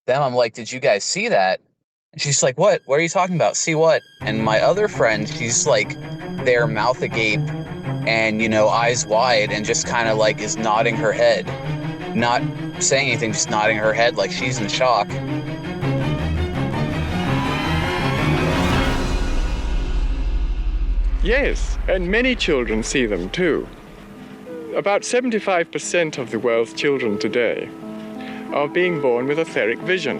them. I'm like, did you guys see that? And she's like, what? What are you talking about? See what? And my other friend, she's like there, mouth agape and, eyes wide and just kind of like is nodding her head. Not saying anything, just nodding her head like she's in shock. Yes, and many children see them too. About 75% of the world's children today are being born with etheric vision.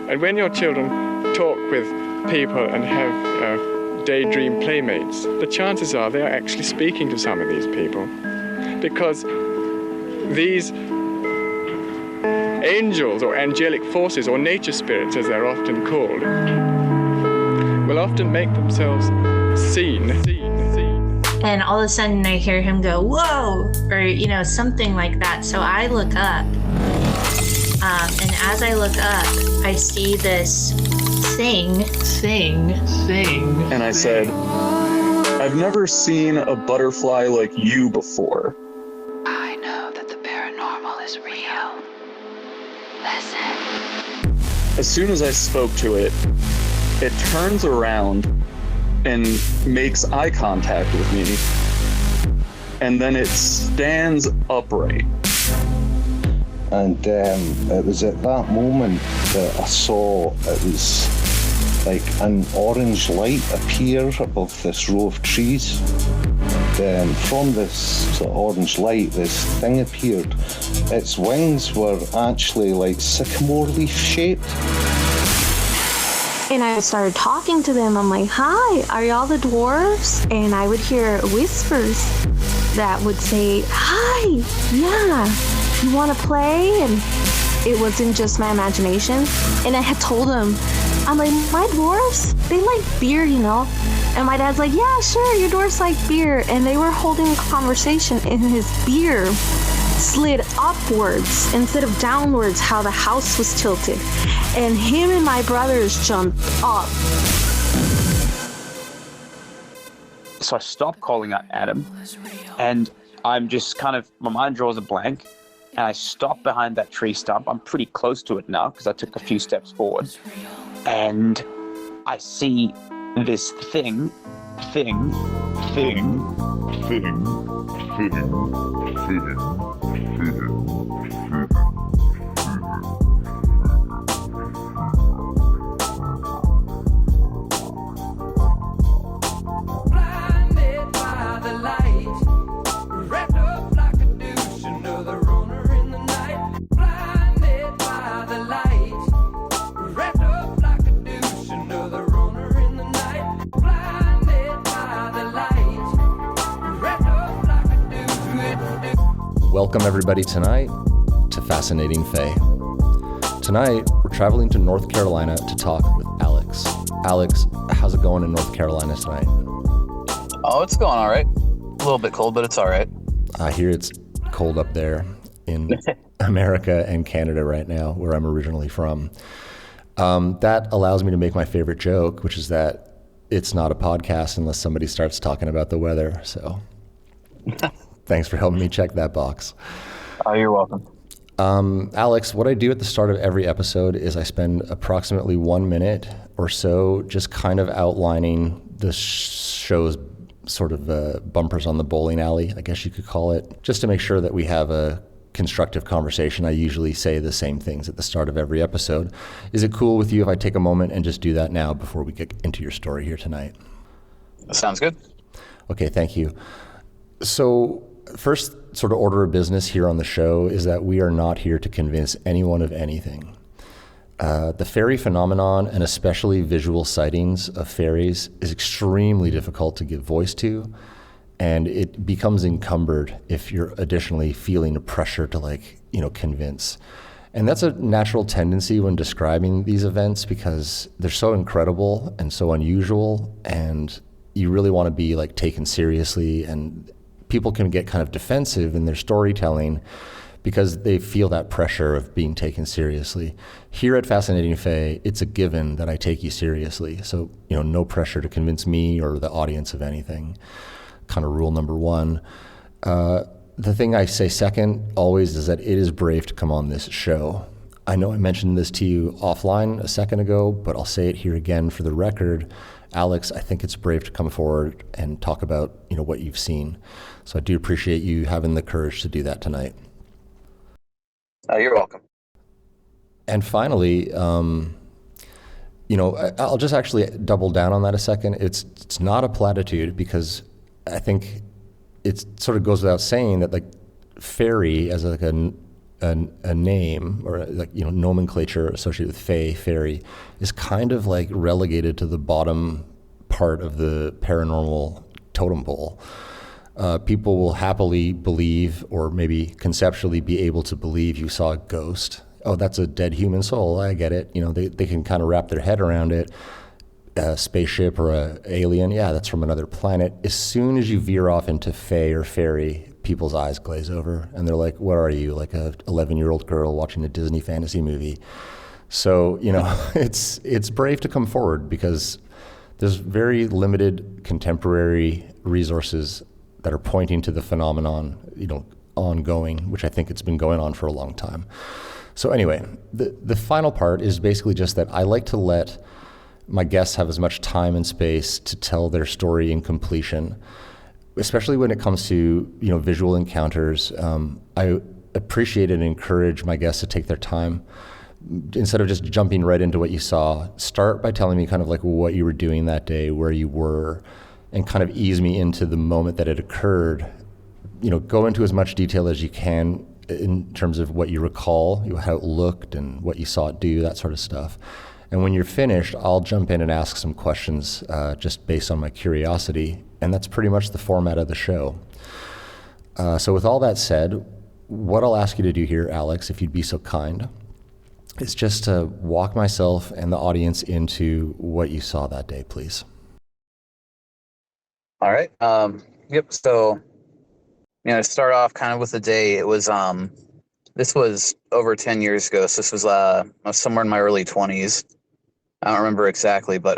And when your children talk with people and have daydream playmates, the chances are they are actually speaking to some of these people. Because these angels or angelic forces or nature spirits, as they're often called, will often make themselves seen. And all of a sudden I hear him go, whoa, or, something like that. So I look up. And as I look up, I see this thing. And I said, I've never seen a butterfly like you before. I know that the paranormal is real. Listen. As soon as I spoke to it, it turns around and makes eye contact with me. And then it stands upright. And it was at that moment that I saw it was like an orange light appear above this row of trees. From this sort of orange light, this thing appeared. Its wings were actually like sycamore leaf shaped. And I started talking to them. I'm like, hi, are y'all the dwarves? And I would hear whispers that would say, hi, yeah, you want to play? And it wasn't just my imagination. And I had told them, I'm like, my dwarves, they like beer, And my dad's like, yeah, sure, your dwarves like beer. And they were holding a conversation, and his beer slid upwards instead of downwards, how the house was tilted. And him and my brothers jumped up. So I stopped calling out Adam, and I'm just kind of, my mind draws a blank, and I stop behind that tree stump. I'm pretty close to it now because I took a few steps forward, and I see this thing. Welcome everybody tonight to Fascinating Fae. Tonight, we're traveling to North Carolina to talk with Alex. Alex, how's it going in North Carolina tonight? Oh, it's going all right. A little bit cold, but it's all right. I hear it's cold up there in America and Canada right now, where I'm originally from. That allows me to make my favorite joke, which is that it's not a podcast unless somebody starts talking about the weather. So thanks for helping me check that box. Oh, you're welcome. Alex, what I do at the start of every episode is I spend approximately 1 minute or so just kind of outlining the show's sort of bumpers on the bowling alley, I guess you could call it, just to make sure that we have a constructive conversation. I usually say the same things at the start of every episode. Is it cool with you if I take a moment and just do that now before we get into your story here tonight? That sounds good. Okay, thank you. So first sort of order of business here on the show is that we are not here to convince anyone of anything. The fairy phenomenon, and especially visual sightings of fairies, is extremely difficult to give voice to, and it becomes encumbered if you're additionally feeling a pressure to convince. And that's a natural tendency when describing these events because they're so incredible and so unusual, and you really want to be taken seriously, and people can get kind of defensive in their storytelling because they feel that pressure of being taken seriously. Here at Fascinating Fae, it's a given that I take you seriously. So, no pressure to convince me or the audience of anything. Kind of rule number one. The thing I say second always is that it is brave to come on this show. I know I mentioned this to you offline a second ago, but I'll say it here again for the record. Alex, I think it's brave to come forward and talk about, what you've seen. So I do appreciate you having the courage to do that tonight. You're welcome. And finally, I'll just actually double down on that a second. It's not a platitude, because I think it sort of goes without saying that, like, fairy as like a name, or like, nomenclature associated with fae, fairy, is kind of like relegated to the bottom part of the paranormal totem pole. People will happily believe, or maybe conceptually be able to believe, you saw a ghost. Oh, that's a dead human soul. I get it. They can kind of wrap their head around it. A spaceship or a alien, yeah, that's from another planet. As soon as you veer off into fae or fairy, people's eyes glaze over and they're like, what are you, like a 11-year-old girl watching a Disney fantasy movie? So, it's brave to come forward, because there's very limited contemporary resources that are pointing to the phenomenon, ongoing, which I think it's been going on for a long time. So anyway, the final part is basically just that I like to let my guests have as much time and space to tell their story in completion, especially when it comes to, visual encounters. I appreciate and encourage my guests to take their time. Instead of just jumping right into what you saw, start by telling me kind of like what you were doing that day, where you were, and kind of ease me into the moment that it occurred. Go into as much detail as you can in terms of what you recall, how it looked and what you saw it do, that sort of stuff. And when you're finished, I'll jump in and ask some questions just based on my curiosity. And that's pretty much the format of the show. So with all that said, what I'll ask you to do here, Alex, if you'd be so kind, is just to walk myself and the audience into what you saw that day, please. All right. Yep. So, to start off kind of with the day, it was, this was over 10 years ago. So this was, I was somewhere in my early 20s. I don't remember exactly, but,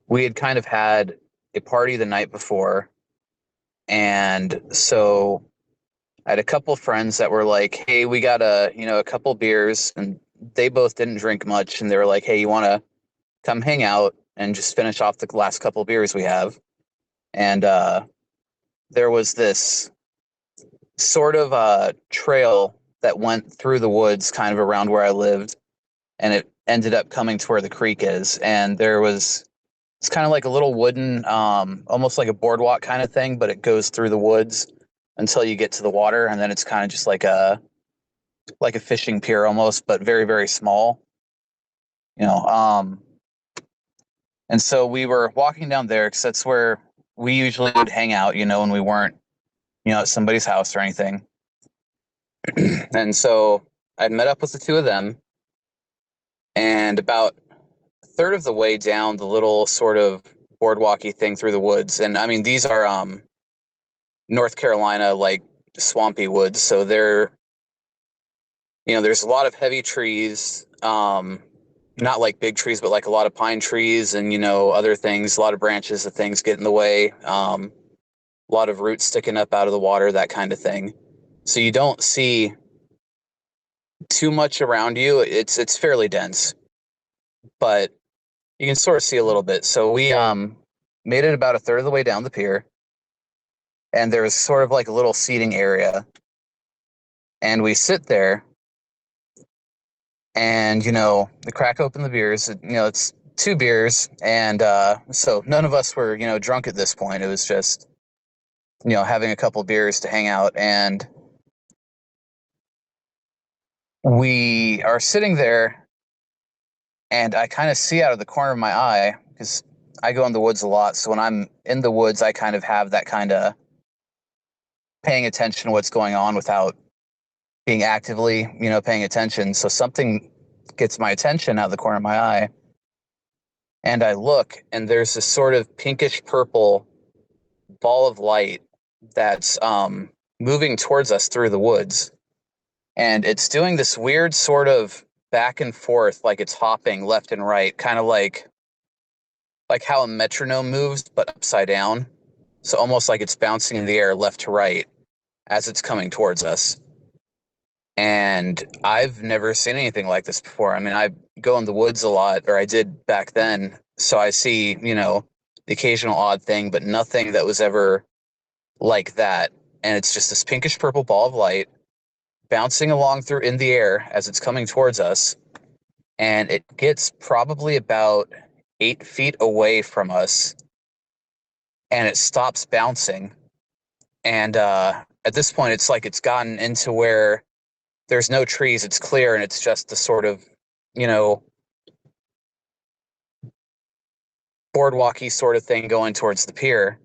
we had kind of had a party the night before. And so I had a couple friends that were like, hey, we got a couple beers, and they both didn't drink much. And they were like, hey, you want to come hang out and just finish off the last couple beers we have? And there was this sort of trail that went through the woods kind of around where I lived, and it ended up coming to where the creek is. And it's kind of like a little wooden, almost like a boardwalk kind of thing, but it goes through the woods until you get to the water, and then it's kind of just like a fishing pier almost, but very, very small. And so we were walking down there, because that's where we usually would hang out, when we weren't, at somebody's house or anything. And so I'd met up with the two of them, and about a third of the way down the little sort of boardwalky thing through the woods. And I mean, these are North Carolina, like swampy woods. So there's a lot of heavy trees, not like big trees, but like a lot of pine trees and, other things, a lot of branches of things get in the way. A lot of roots sticking up out of the water, that kind of thing. So you don't see too much around you. It's fairly dense, but you can sort of see a little bit. So we made it about a third of the way down the pier, and there's sort of like a little seating area, and we sit there, and we crack open the beers. It's 2 beers, and so none of us were drunk at this point. It was just having a couple beers to hang out, and we are sitting there, and I kind of see out of the corner of my eye, because I go in the woods a lot. So when I'm in the woods, I kind of have that kind of paying attention to what's going on without being actively, paying attention. So something gets my attention out of the corner of my eye, and I look, and there's this sort of pinkish purple ball of light that's moving towards us through the woods. And it's doing this weird sort of back and forth, like it's hopping left and right, kind of like how a metronome moves, but upside down. So almost like it's bouncing in the air left to right as it's coming towards us. And I've never seen anything like this before. I mean, I go in the woods a lot, or I did back then. So I see, the occasional odd thing, but nothing that was ever like that. And it's just this pinkish purple ball of light bouncing along through in the air as it's coming towards us. And it gets probably about 8 feet away from us, and it stops bouncing. And at this point, it's like it's gotten into where there's no trees, it's clear, and it's just the sort of, boardwalky sort of thing going towards the pier.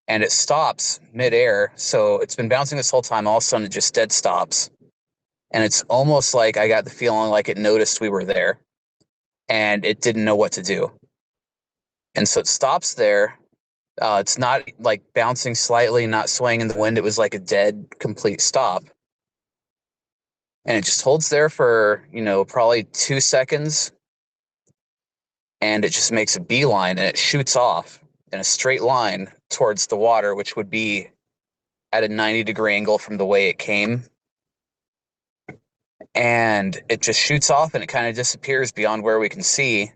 And it stops midair. So it's been bouncing this whole time. All of a sudden, it just dead stops. And it's almost like I got the feeling like it noticed we were there and it didn't know what to do. And so it stops there. It's not like bouncing slightly, not swaying in the wind. It was like a dead, complete stop. And it just holds there for, probably 2 seconds. And it just makes a beeline and it shoots off in a straight line towards the water, which would be at a 90-degree angle from the way it came. And it just shoots off and it kind of disappears beyond where we can see.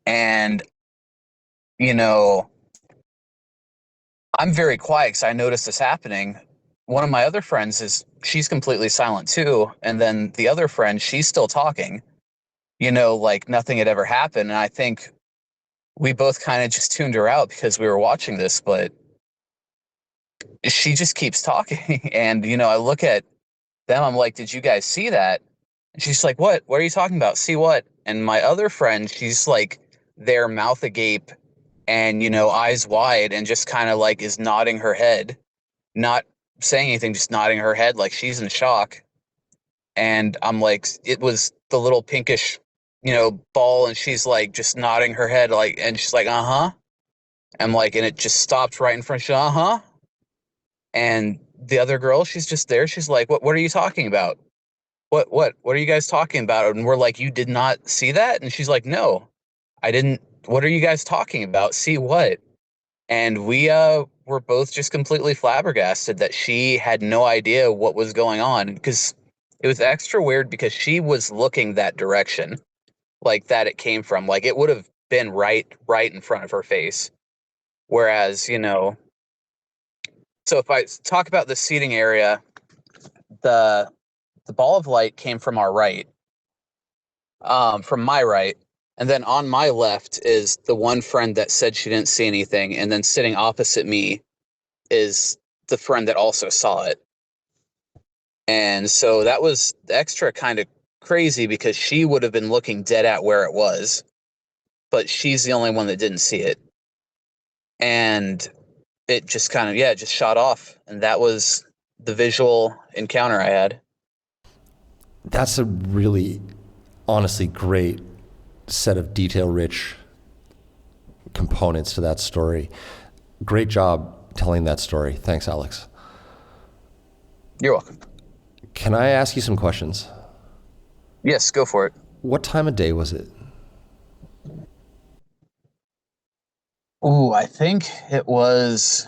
And, I'm very quiet because I noticed this happening. One of my other friends she's completely silent too. And then the other friend, she's still talking, like nothing had ever happened. And I think we both kind of just tuned her out because we were watching this, but she just keeps talking. And, I look at them, I'm like, did you guys see that? And she's like, what? What are you talking about? See what? And my other friend, she's like there, mouth agape and, eyes wide, and just kind of like is nodding her head, not saying anything, just nodding her head like she's in shock. And I'm like, it was the little pinkish, ball, and she's like just nodding her head like, and she's like, uh-huh. I'm like, and it just stopped right in front of her, uh-huh. And the other girl, she's just there. She's like, what are you talking about? What are you guys talking about? And we're like, you did not see that? And she's like, no, I didn't. What are you guys talking about? See what? And we were both just completely flabbergasted that she had no idea what was going on, because it was extra weird because she was looking that direction, like that it came from. Like it would have been right in front of her face. Whereas, so if I talk about the seating area, the ball of light came from our right, from my right. And then on my left is the one friend that said she didn't see anything. And then sitting opposite me is the friend that also saw it. And so that was extra kind of crazy because she would have been looking dead at where it was, but she's the only one that didn't see it. And it just kind of, just shot off. And that was the visual encounter I had. That's a really, honestly, great set of detail-rich components to that story. Great job telling that story. Thanks, Alex. You're welcome. Can I ask you some questions? Yes, go for it. What time of day was it? Ooh, I think it was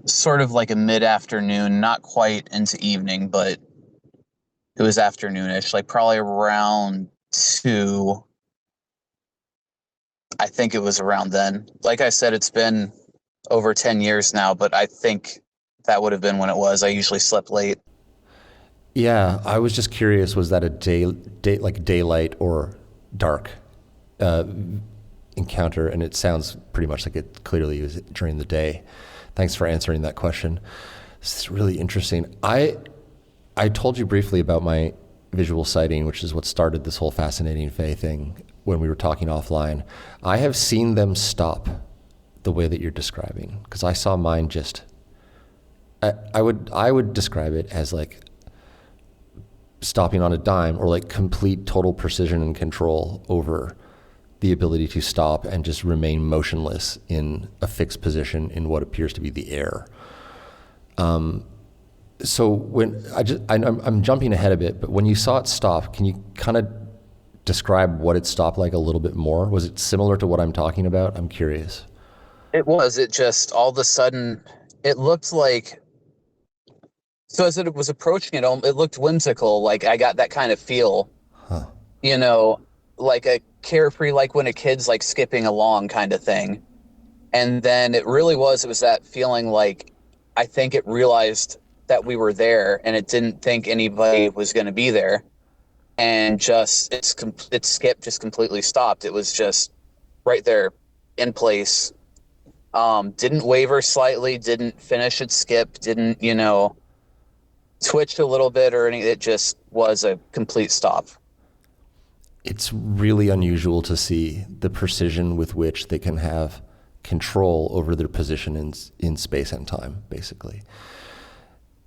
sort of like a mid-afternoon, not quite into evening, but it was afternoonish, like probably around 2. I think it was around then. Like I said, it's been over 10 years now, but I think that would have been when it was. I usually slept late. Yeah, I was just curious, was that a like daylight or dark encounter? And it sounds pretty much like it clearly was during the day. Thanks for answering that question. This is really interesting. I told you briefly about my visual sighting, which is what started this whole Fascinating Fae thing when we were talking offline. I have seen them stop the way that you're describing, because I saw mine just, I would describe it as like stopping on a dime, or like complete total precision and control over the ability to stop and just remain motionless in a fixed position in what appears to be the air. So when I'm jumping ahead a bit, but when you saw it stop, can you kind of describe what it stopped like a little bit more? Was it similar to what I'm talking about? I'm curious. It was. It just all of a sudden, it looked like So as it was approaching it looked whimsical. Like I got that kind of feel, you know, like a carefree, like when a kid's like skipping along kind of thing. And then it was that feeling like I think it realized that we were there and it didn't think anybody was going to be there. And just its skip just completely stopped. It was just right there in place. Didn't waver slightly, didn't finish its skip, didn't, twitch a little bit or anything. It just was a complete stop. It's really unusual to see the precision with which they can have control over their position in space and time, basically.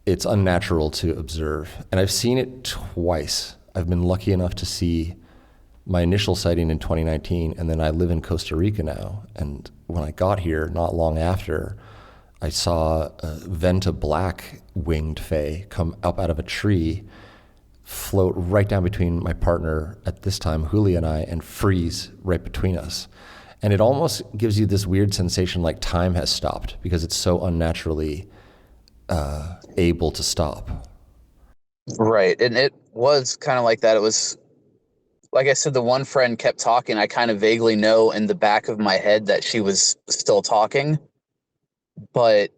It's unnatural to observe. And I've seen it twice. I've been lucky enough to see my initial sighting in 2019, and then I live in Costa Rica now. And when I got here, not long after, I saw a Venta black winged fae come up out of a tree, float right down between my partner at this time, Julia, and I, and freeze right between us. And it almost gives you this weird sensation like time has stopped because it's so unnaturally able to stop. Right. And it was kind of like that. It was, like I said, the one friend kept talking. I kind of vaguely know in the back of my head that she was still talking, but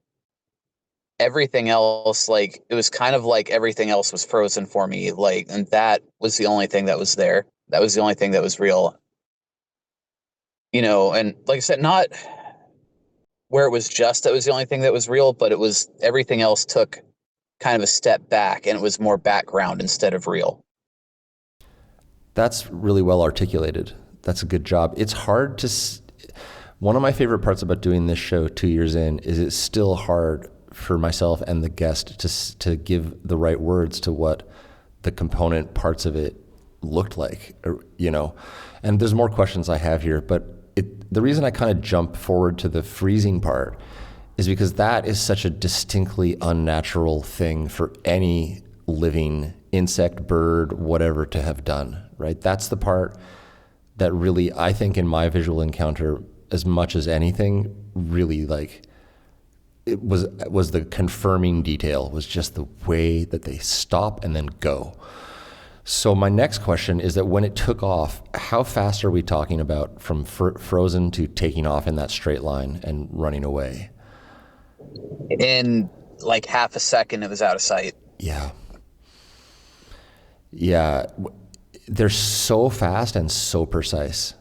everything else, like, it was kind of like everything else was frozen for me. Like, and that was the only thing that was there. That was the only thing that was real. And like I said, not where it was just that was the only thing that was real, but it was everything else took kind of a step back and it was more background instead of real. That's really well articulated. That's a good job. It's hard to... One of my favorite parts about doing this show 2 years in is it's still hard for myself and the guest to give the right words to what the component parts of it looked like, And there's more questions I have here, but the reason I kind of jump forward to the freezing part is because that is such a distinctly unnatural thing for any living insect, bird, whatever to have done, right? That's the part that really, I think in my visual encounter, as much as anything, really it was the confirming detail, was just the way that they stop and then go. So my next question is that when it took off, how fast are we talking about from frozen to taking off in that straight line and running away? In like half a second, it was out of sight. Yeah. They're so fast and so precise.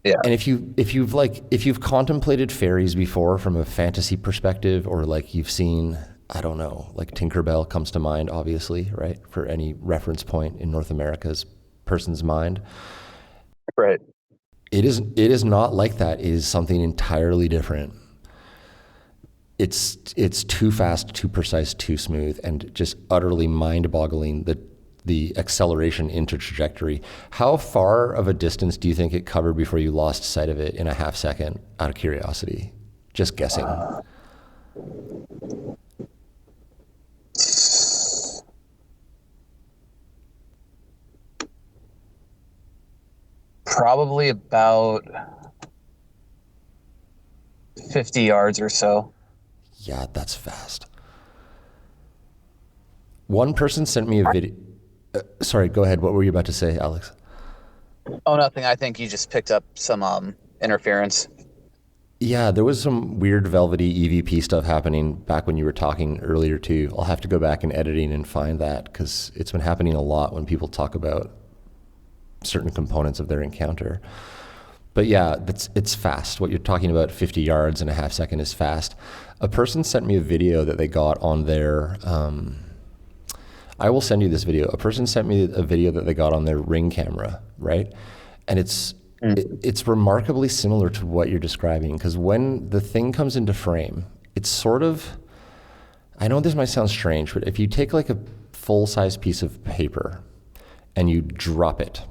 Yeah. And if you've contemplated fairies before from a fantasy perspective, or like you've seen, I don't know, like Tinkerbell comes to mind, obviously, right? For any reference point in North America's person's mind. Right. It is not like that. It is something entirely different. It's too fast, too precise, too smooth, and just utterly mind-boggling the acceleration into trajectory. How far of a distance do you think it covered before you lost sight of it in a half second, out of curiosity? Just guessing. Probably about 50 yards or so. Yeah, that's fast. One person sent me a video. Sorry, go ahead. What were you about to say, Alex? Oh, nothing. I think you just picked up some interference. Yeah, there was some weird velvety EVP stuff happening back when you were talking earlier too. I'll have to go back in editing and find that because it's been happening a lot when people talk about certain components of their encounter. But yeah, it's fast. What you're talking about, 50 yards in a half second, is fast. A person sent me a video that they got on their... I will send you this video. A person sent me a video that they got on their Ring camera, right? And it's remarkably similar to what you're describing, because when the thing comes into frame, it's sort of... I know this might sound strange, but if you take like a full-size piece of paper and you drop it,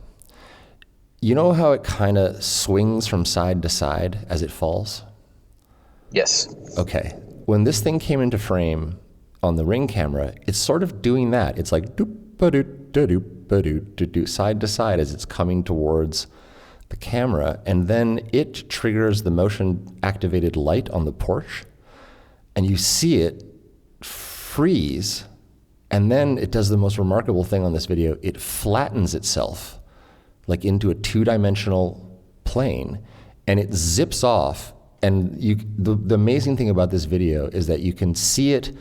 you know how it kind of swings from side to side as it falls? Yes. Okay. When this thing came into frame on the Ring camera, it's sort of doing that. It's like doop-ba-doop-ba-doop-ba-doop-ba-doop, side to side as it's coming towards the camera, and then it triggers the motion activated light on the porch, and you see it freeze, and then it does the most remarkable thing on this video. It flattens itself like into a 2-dimensional plane, and it zips off. And the amazing thing about this video is that you can see it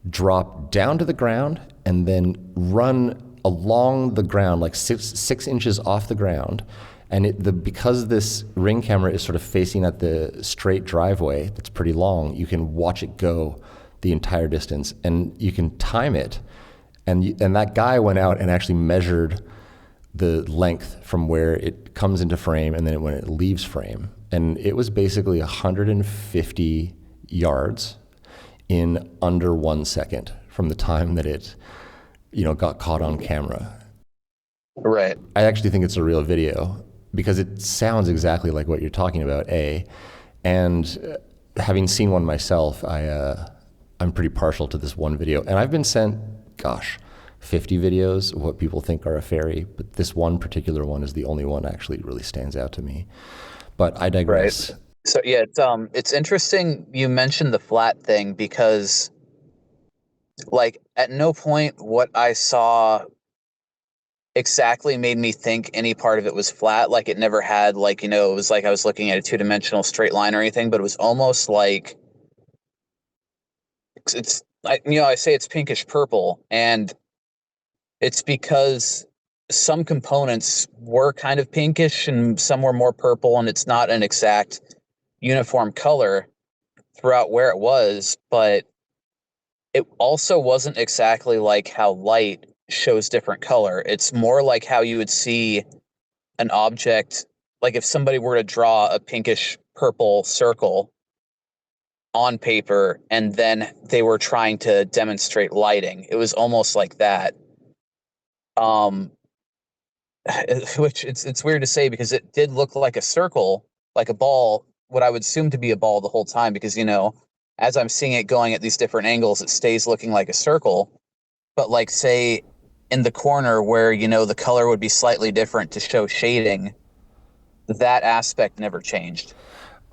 drop down to the ground and then run along the ground, like six inches off the ground. And because this Ring camera is sort of facing at the straight driveway that's pretty long, you can watch it go the entire distance, and you can time it. And that guy went out and actually measured the length from where it comes into frame and then when it leaves frame. And it was basically 150 yards in under 1 second from the time that it, got caught on camera. Right. I actually think it's a real video because it sounds exactly like what you're talking about, and having seen one myself, I'm pretty partial to this one video. And I've been sent, 50 videos of what people think are a fairy, but this one particular one is the only one actually really stands out to me. But I digress. Right. So yeah, it's interesting you mentioned the flat thing because, like, at no point what I saw exactly made me think any part of it was flat. Like, it never had, like, it was like I was looking at a 2-dimensional straight line or anything, but it was almost like I say it's pinkish purple, and it's because some components were kind of pinkish and some were more purple, and it's not an exact uniform color throughout where it was, but it also wasn't exactly like how light shows different color. It's more like how you would see an object, like if somebody were to draw a pinkish purple circle on paper and then they were trying to demonstrate lighting. It was almost like that. Which it's weird to say because it did look like a circle, like a ball, what I would assume to be a ball the whole time, because, as I'm seeing it going at these different angles, it stays looking like a circle. But like, say, in the corner where, the color would be slightly different to show shading, that aspect never changed.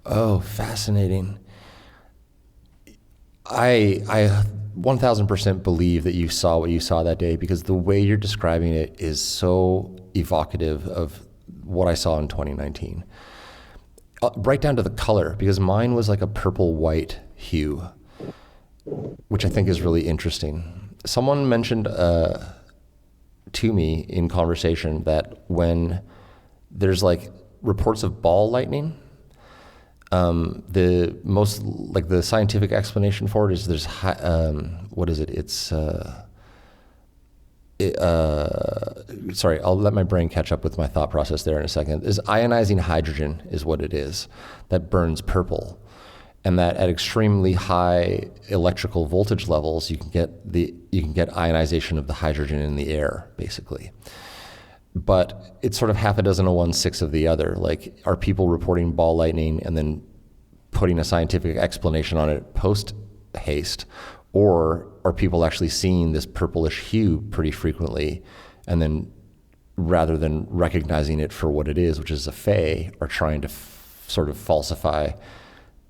Oh, fascinating. I 1000% believe that you saw what you saw that day, because the way you're describing it is so evocative of what I saw in 2019. Right down to the color, because mine was like a purple-white hue, which I think is really interesting. Someone mentioned to me in conversation that when there's like reports of ball lightning, the scientific explanation for it is there's what is it? It's sorry, I'll let my brain catch up with my thought process there in a second. Is ionizing hydrogen is what it is that burns purple, and that at extremely high electrical voltage levels you can get ionization of the hydrogen in the air, basically. But it's sort of half a dozen of one, six of the other. Like, are people reporting ball lightning and then putting a scientific explanation on it post haste, or are people actually seeing this purplish hue pretty frequently, and then rather than recognizing it for what it is, which is a fae, are trying to sort of falsify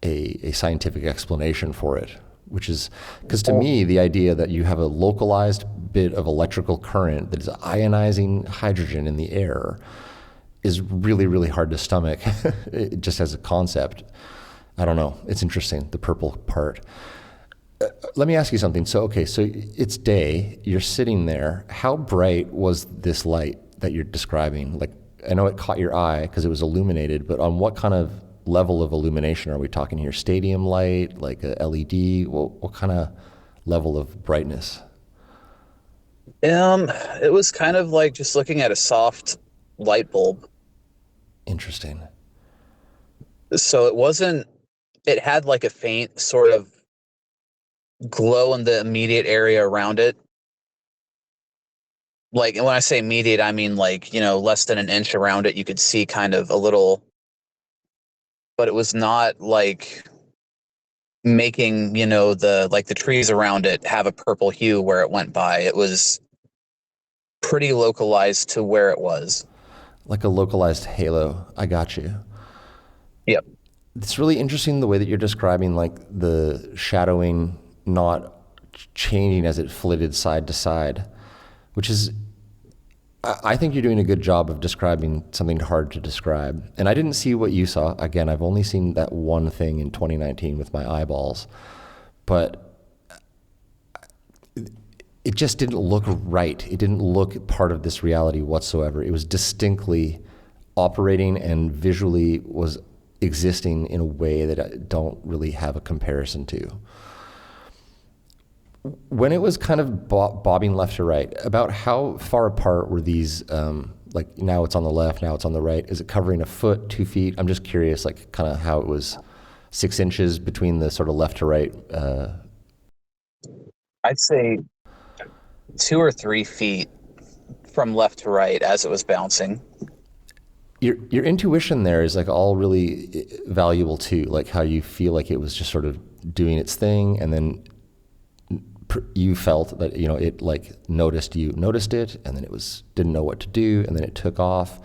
a scientific explanation for it? Which is, because to me, the idea that you have a localized bit of electrical current that is ionizing hydrogen in the air is really, really hard to stomach, just as a concept. I don't know. It's interesting, the purple part. Let me ask you something. So it's day. You're sitting there. How bright was this light that you're describing? Like, I know it caught your eye because it was illuminated, but on what kind of level of illumination are we talking here? Stadium light, like a LED? What kind of level of brightness? It was kind of like just looking at a soft light bulb. Interesting. So it had like a faint sort of glow in the immediate area around it. Like, and when I say immediate, I mean like, less than an inch around it, you could see kind of a little, but it was not like making, the trees around it have a purple hue where it went by. It was pretty localized to where it was. Like a localized halo. I got you. Yep. It's really interesting the way that you're describing like the shadowing not changing as it flitted side to side, which is, I think you're doing a good job of describing something hard to describe. And I didn't see what you saw. Again, I've only seen that one thing in 2019 with my eyeballs, but it just didn't look right. It didn't look part of this reality whatsoever. It was distinctly operating and visually was existing in a way that I don't really have a comparison to. When it was kind of bobbing left to right, about how far apart were these, like now it's on the left, now it's on the right? Is it covering a foot, 2 feet? I'm just curious, like kind of how it was 6 inches between the sort of left to right. I'd say 2 or 3 feet from left to right as it was bouncing. Your intuition there is like all really valuable too, like how you feel like it was just sort of doing its thing, and then you felt that, you know, it like noticed it, and then it didn't know what to do, and then it took off.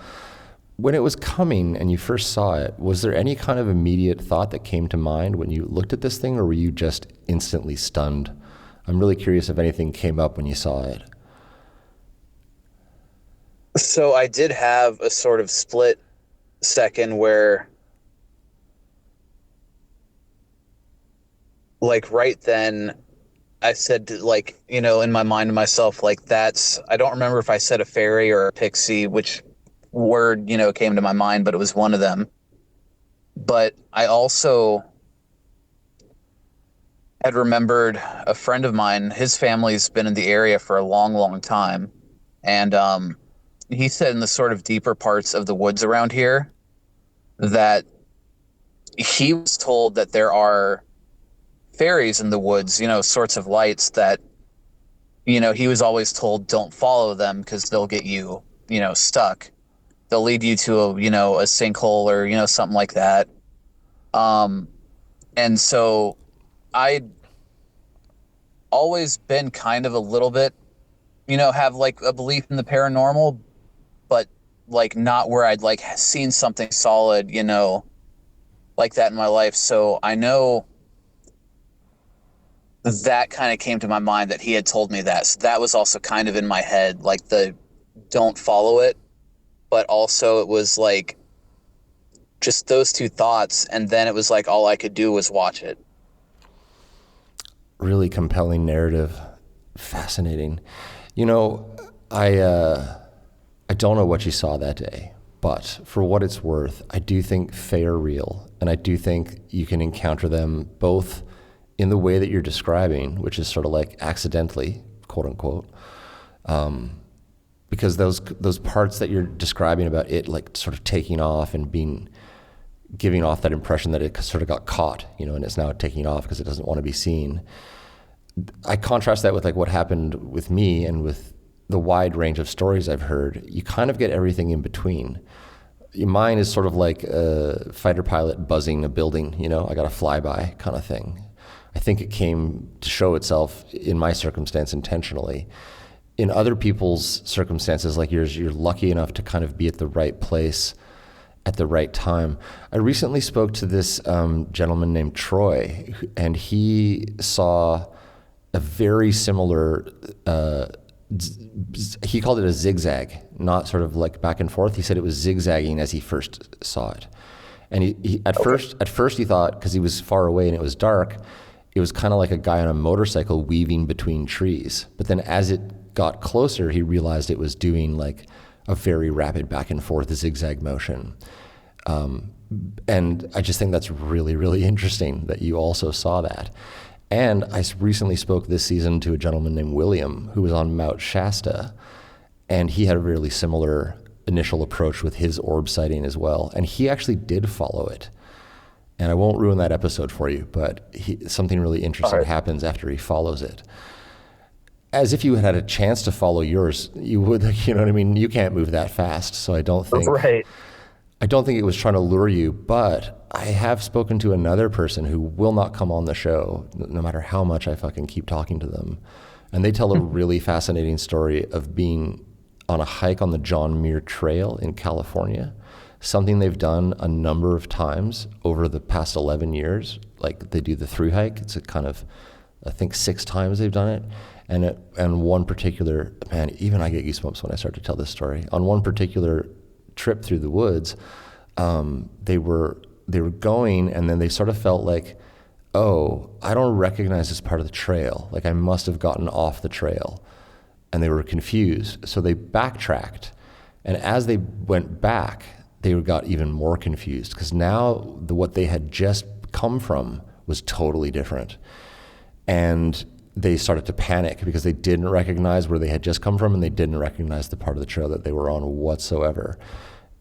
When it was coming and you first saw it, was there any kind of immediate thought that came to mind when you looked at this thing, or were you just instantly stunned? I'm really curious if anything came up when you saw it. So I did have a sort of split second where, like, right then I said, like, you know, in my mind to myself, like, I don't remember if I said a fairy or a pixie, which word, you know, came to my mind, but it was one of them. But I also had remembered a friend of mine, his family's been in the area for a long, long time. And he said in the sort of deeper parts of the woods around here that he was told that there are fairies in the woods, you know, sorts of lights that, you know, he was always told don't follow them because they'll get you, you know, stuck. They'll lead you to a, you know, a sinkhole or, you know, something like that. And so I'd always been kind of a little bit, you know, have like a belief in the paranormal, but like not where I'd like seen something solid, you know, like that in my life. So I know that kind of came to my mind that he had told me that. So that was also kind of in my head, like the don't follow it, but also it was like just those two thoughts. And then it was like all I could do was watch it. Really compelling narrative. Fascinating. You know, I don't know what you saw that day, but for what it's worth, I do think fae are real, and I do think you can encounter them both in the way that you're describing, which is sort of like accidentally, quote unquote, because those parts that you're describing about it like sort of taking off and giving off that impression that it sort of got caught, you know, and it's now taking off because it doesn't want to be seen. I contrast that with like what happened with me and with the wide range of stories I've heard. You kind of get everything in between. Mine is sort of like a fighter pilot buzzing a building, you know, I got a flyby kind of thing. I think it came to show itself in my circumstance intentionally. In other people's circumstances like yours, you're lucky enough to kind of be at the right place at the right time. I recently spoke to this gentleman named Troy, and he saw a very similar, he called it a zigzag, not sort of like back and forth. He said it was zigzagging as he first saw it. And he at first he thought, because he was far away and it was dark, it was kind of like a guy on a motorcycle weaving between trees. But then as it got closer, he realized it was doing like a very rapid back and forth zigzag motion. And I just think that's really, really interesting that you also saw that. And I recently spoke this season to a gentleman named William who was on Mount Shasta, and he had a really similar initial approach with his orb sighting as well. And he actually did follow it. And I won't ruin that episode for you, but something really interesting happens after he follows it. As if you had a chance to follow yours, you would, you know what I mean? You can't move that fast. So I don't think it was trying to lure you, but I have spoken to another person who will not come on the show, no matter how much I fucking keep talking to them. And they tell a really fascinating story of being on a hike on the John Muir Trail in California, something they've done a number of times over the past 11 years. Like they do the thru hike. It's a kind of I think 6 times they've done it. And one particular, man, even I get goosebumps when I start to tell this story. On one particular trip through the woods, they were going, and then they sort of felt like, oh, I don't recognize this part of the trail. Like I must have gotten off the trail. And they were confused. So they backtracked. And as they went back, they got even more confused because now what they had just come from was totally different. And they started to panic because they didn't recognize where they had just come from, and they didn't recognize the part of the trail that they were on whatsoever.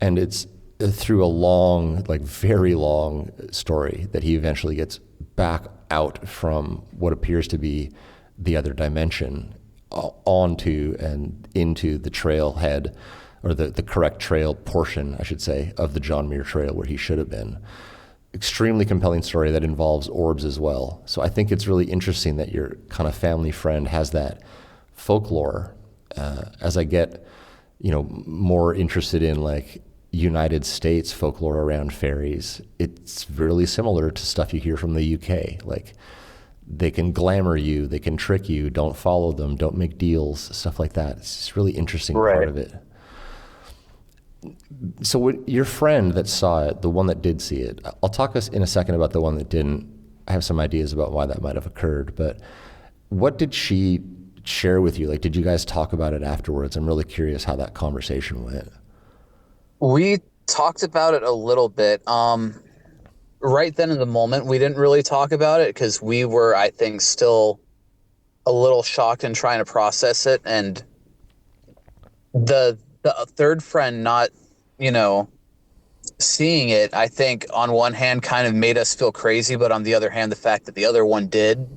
And it's through a long, like very long story that he eventually gets back out from what appears to be the other dimension onto and into the trailhead, or the correct trail portion, I should say, of the John Muir Trail where he should have been. Extremely compelling story that involves orbs as well. So I think it's really interesting that your kind of family friend has that folklore. As I get, more interested in like United States folklore around fairies, it's really similar to stuff you hear from the UK. Like they can glamour you, they can trick you, don't follow them, don't make deals, stuff like that. It's just really interesting part of it. So your friend that saw it, the one that did see it, I'll talk us in a second about the one that didn't. I have some ideas about why that might have occurred, but what did she share with you? Like, did you guys talk about it afterwards? I'm really curious how that conversation went. We talked about it a little bit. Right then in the moment, we didn't really talk about it because we were, I think, still a little shocked and trying to process it. And the third friend not, seeing it, I think on one hand kind of made us feel crazy, but on the other hand, the fact that the other one did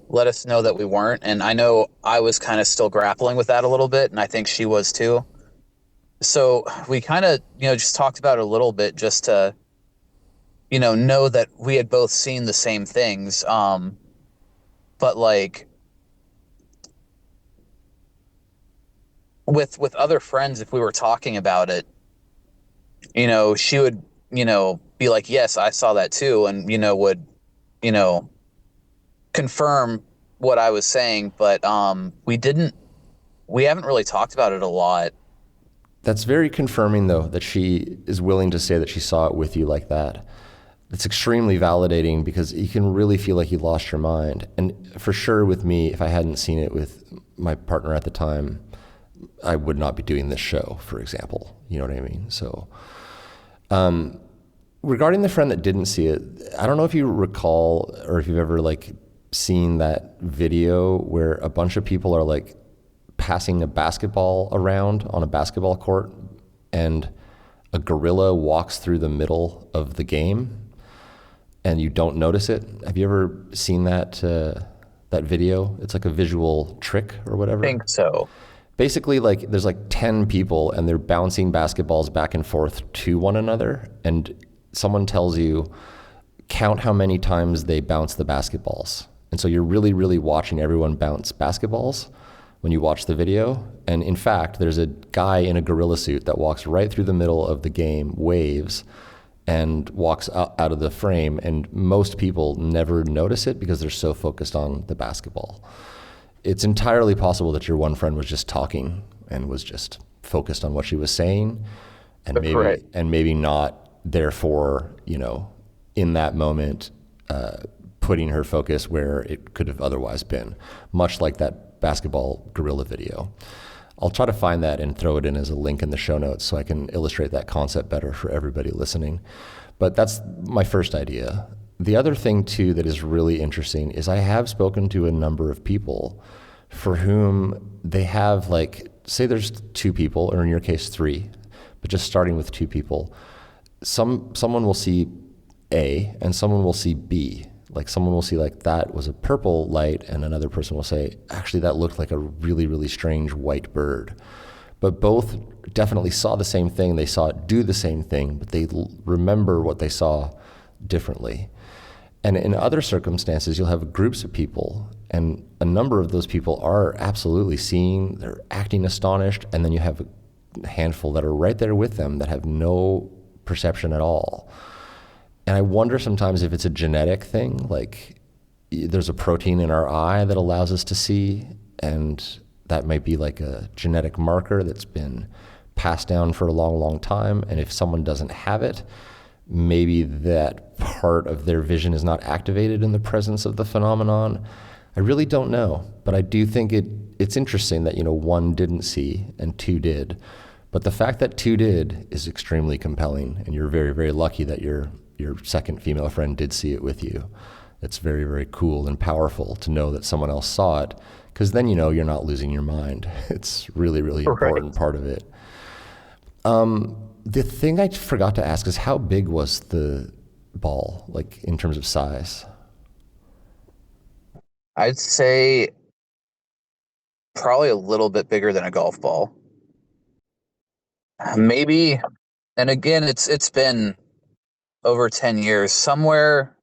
let us know that we weren't. And I know I was kind of still grappling with that a little bit, and I think she was too. So we kind of, just talked about it a little bit just to, know that we had both seen the same things. But like with other friends, if we were talking about it, she would, be like, yes, I saw that too. And, would, confirm what I was saying. But we haven't really talked about it a lot. That's very confirming, though, that she is willing to say that she saw it with you like that. It's extremely validating because you can really feel like you lost your mind. And for sure with me, if I hadn't seen it with my partner at the time, I would not be doing this show, for example. You know what I mean? So regarding the friend that didn't see it, I don't know if you recall or if you've ever like seen that video where a bunch of people are like passing a basketball around on a basketball court and a gorilla walks through the middle of the game and you don't notice it. Have you ever seen that video? It's like a visual trick or whatever. I think so. Basically, like there's like 10 people and they're bouncing basketballs back and forth to one another, and someone tells you, count how many times they bounce the basketballs. And so you're really, really watching everyone bounce basketballs when you watch the video. And in fact, there's a guy in a gorilla suit that walks right through the middle of the game, waves, and walks out of the frame. And most people never notice it because they're so focused on the basketball. It's entirely possible that your one friend was just talking and was just focused on what she was saying, and maybe not, therefore, in that moment, putting her focus where it could have otherwise been, much like that basketball gorilla video. I'll try to find that and throw it in as a link in the show notes so I can illustrate that concept better for everybody listening. But that's my first idea. The other thing, too, that is really interesting is I have spoken to a number of people for whom they have, like, say there's 2 people, or in your case 3, but just starting with 2 people, someone will see A and someone will see B. Like someone will see like that was a purple light, and another person will say, actually, that looked like a really, really strange white bird. But both definitely saw the same thing. They saw it do the same thing, but they remember what they saw differently. And in other circumstances, you'll have groups of people, and a number of those people are absolutely seeing, they're acting astonished, and then you have a handful that are right there with them that have no perception at all. And I wonder sometimes if it's a genetic thing, like there's a protein in our eye that allows us to see, and that might be like a genetic marker that's been passed down for a long, long time. And if someone doesn't have it, maybe that part of their vision is not activated in the presence of the phenomenon. I really don't know, but I do think it's interesting that, one didn't see and two did. But the fact that two did is extremely compelling, and you're very, very lucky that your second female friend did see it with you. It's very, very cool and powerful to know that someone else saw it, because then you're not losing your mind. It's really, really important part of it. The thing I forgot to ask is, how big was the ball, like in terms of size? I'd say probably a little bit bigger than a golf ball. Maybe, and again, it's been over 10 years. Somewhere,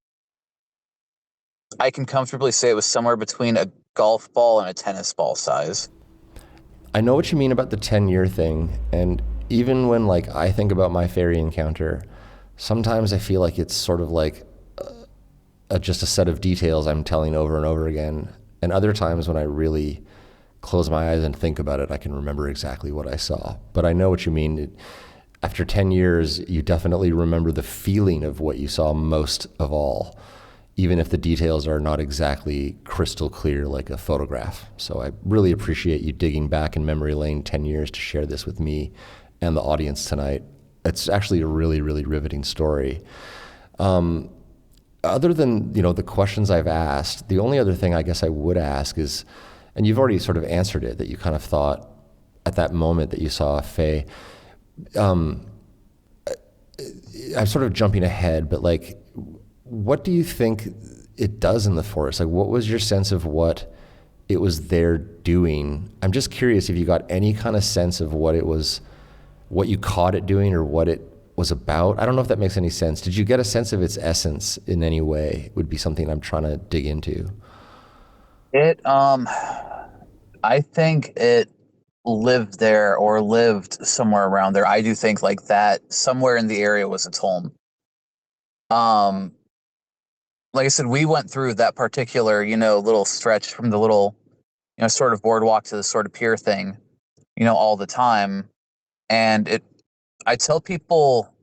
I can comfortably say it was somewhere between a golf ball and a tennis ball size. I know what you mean about the 10-year thing, and even when I think about my fairy encounter, sometimes I feel like it's sort of like just a set of details I'm telling over and over again. And other times when I really close my eyes and think about it, I can remember exactly what I saw. But I know what you mean. After 10 years, you definitely remember the feeling of what you saw most of all, even if the details are not exactly crystal clear like a photograph. So I really appreciate you digging back in memory lane 10 years to share this with me and the audience tonight. It's actually a really, really riveting story. Other than, the questions I've asked, the only other thing I guess I would ask is, and you've already sort of answered it, that you kind of thought at that moment that you saw Faye. I'm sort of jumping ahead, but what do you think it does in the forest? What was your sense of what it was there doing? I'm just curious if you got any kind of sense of what it was, what you caught it doing, or what it was about. I don't know if that makes any sense. Did you get a sense of its essence in any way? Would be something I'm trying to dig into. I think it lived there, or lived somewhere around there. I do think that somewhere in the area was its home. Like I said, we went through that particular, little stretch from the little, sort of boardwalk to the sort of pier thing, all the time. And I tell people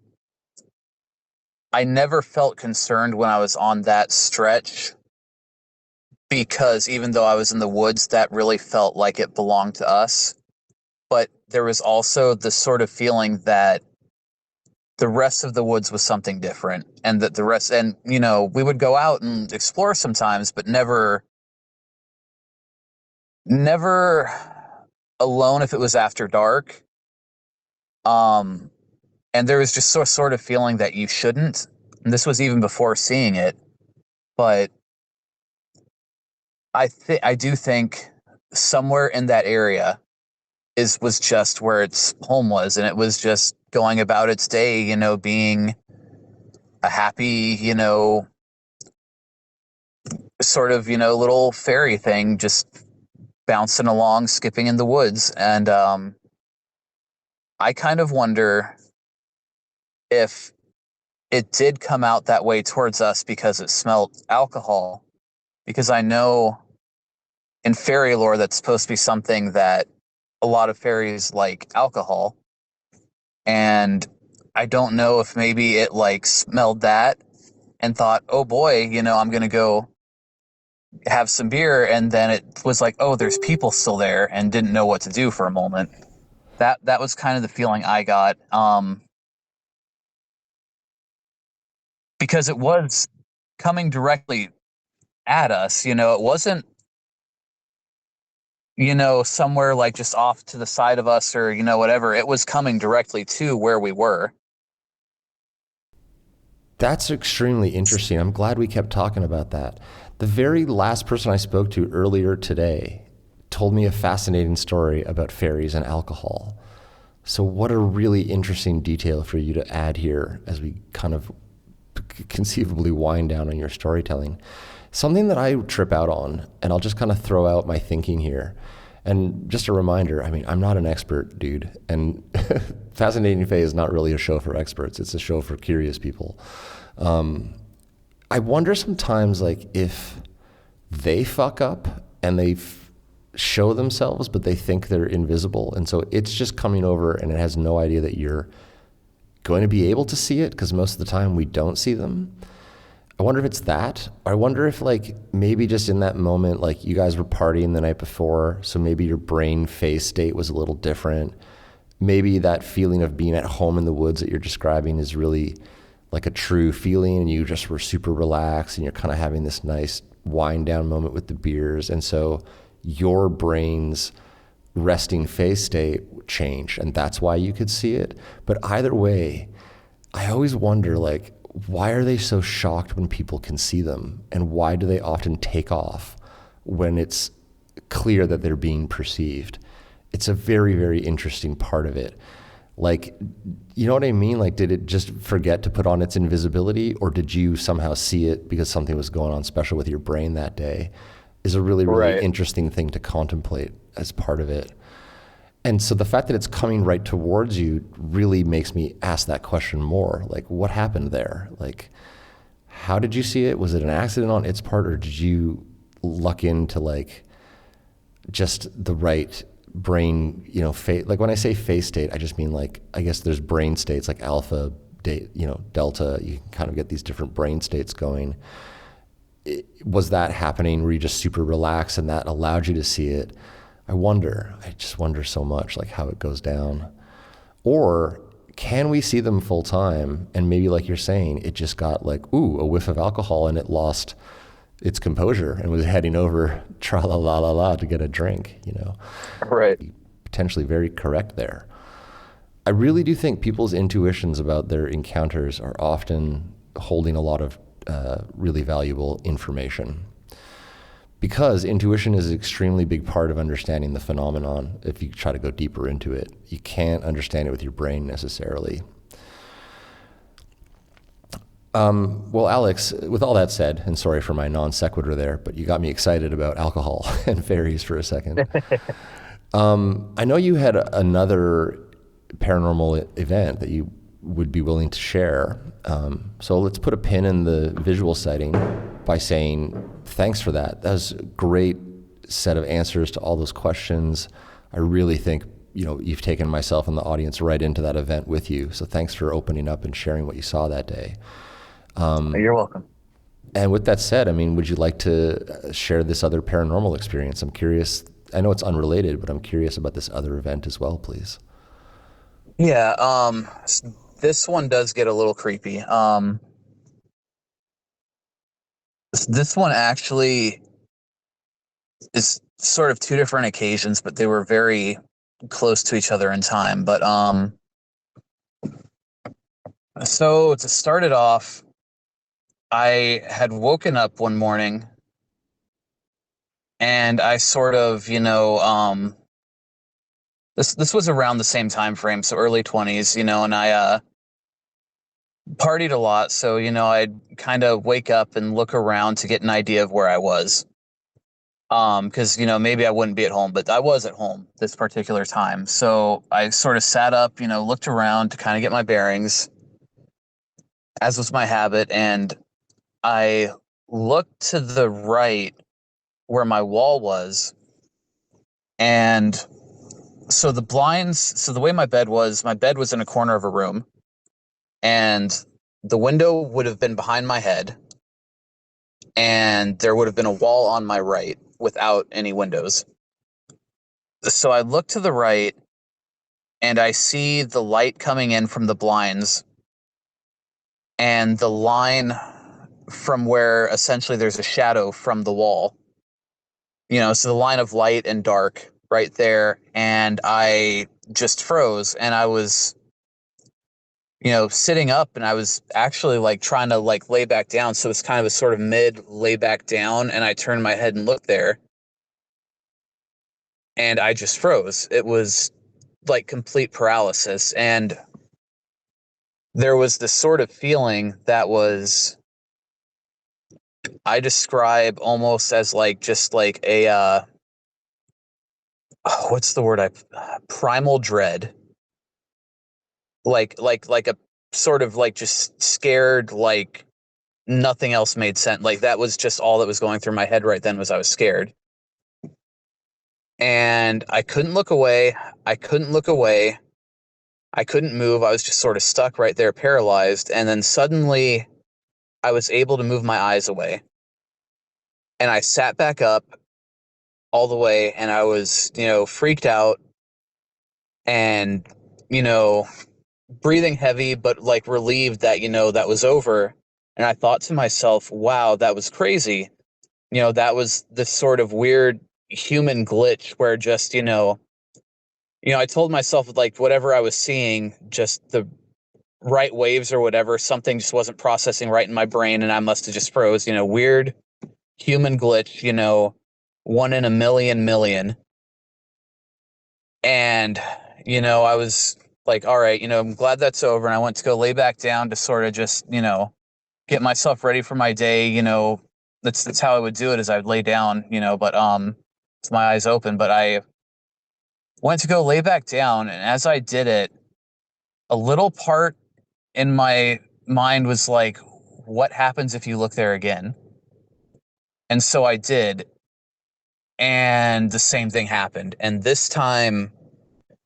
I never felt concerned when I was on that stretch, because even though I was in the woods, that really felt like it belonged to us. But there was also the sort of feeling that the rest of the woods was something different, and that the rest, and, we would go out and explore sometimes, but never alone if it was after dark. And there was just sort of feeling that you shouldn't. And this was even before seeing it. But I do think somewhere in that area was just where its home was, and it was just going about its day, being a happy, sort of, little fairy thing, just bouncing along, skipping in the woods. And I kind of wonder if it did come out that way towards us because it smelled alcohol, because I know in fairy lore that's supposed to be something that a lot of fairies like alcohol. And I don't know if maybe it smelled that and thought, oh boy, I'm going to go have some beer. And then it was like, oh, there's people still there, and didn't know what to do for a moment. That was kind of the feeling I got. Because it was coming directly at us, it wasn't, somewhere just off to the side of us, or, whatever. It was coming directly to where we were. That's extremely interesting. I'm glad we kept talking about that. The very last person I spoke to earlier today told me a fascinating story about fairies and alcohol. So what a really interesting detail for you to add here as we kind of conceivably wind down on your storytelling. Something that I trip out on, and I'll just kind of throw out my thinking here. And just a reminder, I'm not an expert, dude. And Fascinating Fae is not really a show for experts. It's a show for curious people. I wonder sometimes, if they fuck up and they show themselves, but they think they're invisible. And so it's just coming over and it has no idea that you're going to be able to see it, because most of the time we don't see them. I wonder if it's that. I wonder if like maybe just in that moment, like you guys were partying the night before, so maybe your brain phase state was a little different. Maybe that feeling of being at home in the woods that you're describing is really like a true feeling, and you just were super relaxed and you're kind of having this nice wind down moment with the beers. And so your brain's resting phase state changed, and that's why you could see it. But either way, I always wonder, like, why are they so shocked when people can see them? And why do they often take off when it's clear that they're being perceived? It's a very, very interesting part of it. Like, you know what I mean? Like, did it just forget to put on its invisibility, or did you somehow see it because something was going on special with your brain that day? Is a really, really interesting thing to contemplate as part of it. And so the fact that it's coming right towards you really makes me ask that question more. Like, what happened there? Like, how did you see it? Was it an accident on its part, or did you luck into like just the right brain, you know, like when I say phase state, I just mean like, I guess there's brain states like alpha, delta, you can kind of get these different brain states going. Was that happening? Were you just super relaxed and that allowed you to see it? I just wonder so much like how it goes down. Or can we see them full time? And maybe like you're saying, it just got like, ooh, a whiff of alcohol and it lost its composure and was heading over tra-la-la-la-la to get a drink, you know? Right. Potentially very correct there. I really do think people's intuitions about their encounters are often holding a lot of really valuable information, because intuition is an extremely big part of understanding the phenomenon. If you try to go deeper into it, you can't understand it with your brain necessarily. Well, Alex, with all that said, and sorry for my non sequitur there, but you got me excited about alcohol and fairies for a second. I know you had another paranormal event that you would be willing to share. So let's put a pin in the visual sighting by saying thanks for that. That was a great set of answers to all those questions. I really think, you know, you've taken myself and the audience right into that event with you. So thanks for opening up and sharing what you saw that day. You're welcome. And with that said, I mean, would you like to share this other paranormal experience? I'm curious. I know it's unrelated, but I'm curious about this other event as well, please. Yeah, this one does get a little creepy. This one actually is sort of two different occasions, but they were very close to each other in time. But so to start it off, I had woken up one morning and I sort of, you know, this was around the same time frame, so early 20s, you know, and I partied a lot, so, you know, I'd kind of wake up and look around to get an idea of where I was. Because, you know, maybe I wouldn't be at home, but I was at home this particular time. So I sort of sat up, you know, looked around to kind of get my bearings, as was my habit, and I looked to the right where my wall was, and so the blinds, so the way my bed was in a corner of a room, and the window would have been behind my head, and there would have been a wall on my right without any windows. So I look to the right, and I see the light coming in from the blinds, and the line from where essentially there's a shadow from the wall. You know, so the line of light and dark right there, and I just froze, and I was, you know, sitting up, and I was actually like trying to like lay back down, so it's kind of a sort of mid lay back down, and I turned my head and looked there, and I just froze. It was like complete paralysis, and there was this sort of feeling that was, I describe almost as like just like a what's the word, primal dread, like a sort of like just scared, like nothing else made sense. Like, that was just all that was going through my head right then, was I was scared. And I couldn't look away. I couldn't look away. I couldn't move. I was just sort of stuck right there, paralyzed. And then suddenly I was able to move my eyes away. And I sat back up all the way, and I was, freaked out and, breathing heavy, but like relieved that, that was over. And I thought to myself, wow, that was crazy. That was this sort of weird human glitch where just, I told myself, like, whatever I was seeing, just the right waves or whatever, something just wasn't processing right in my brain, and I must have just froze. Weird human glitch, 1 in a million. And, I was like, all right, I'm glad that's over. And I went to go lay back down to sort of just, get myself ready for my day. That's how I would do it, is I'd lay down, but with my eyes open. But I went to go lay back down, and as I did it, a little part in my mind was like, what happens if you look there again? And so I did, and the same thing happened. And this time,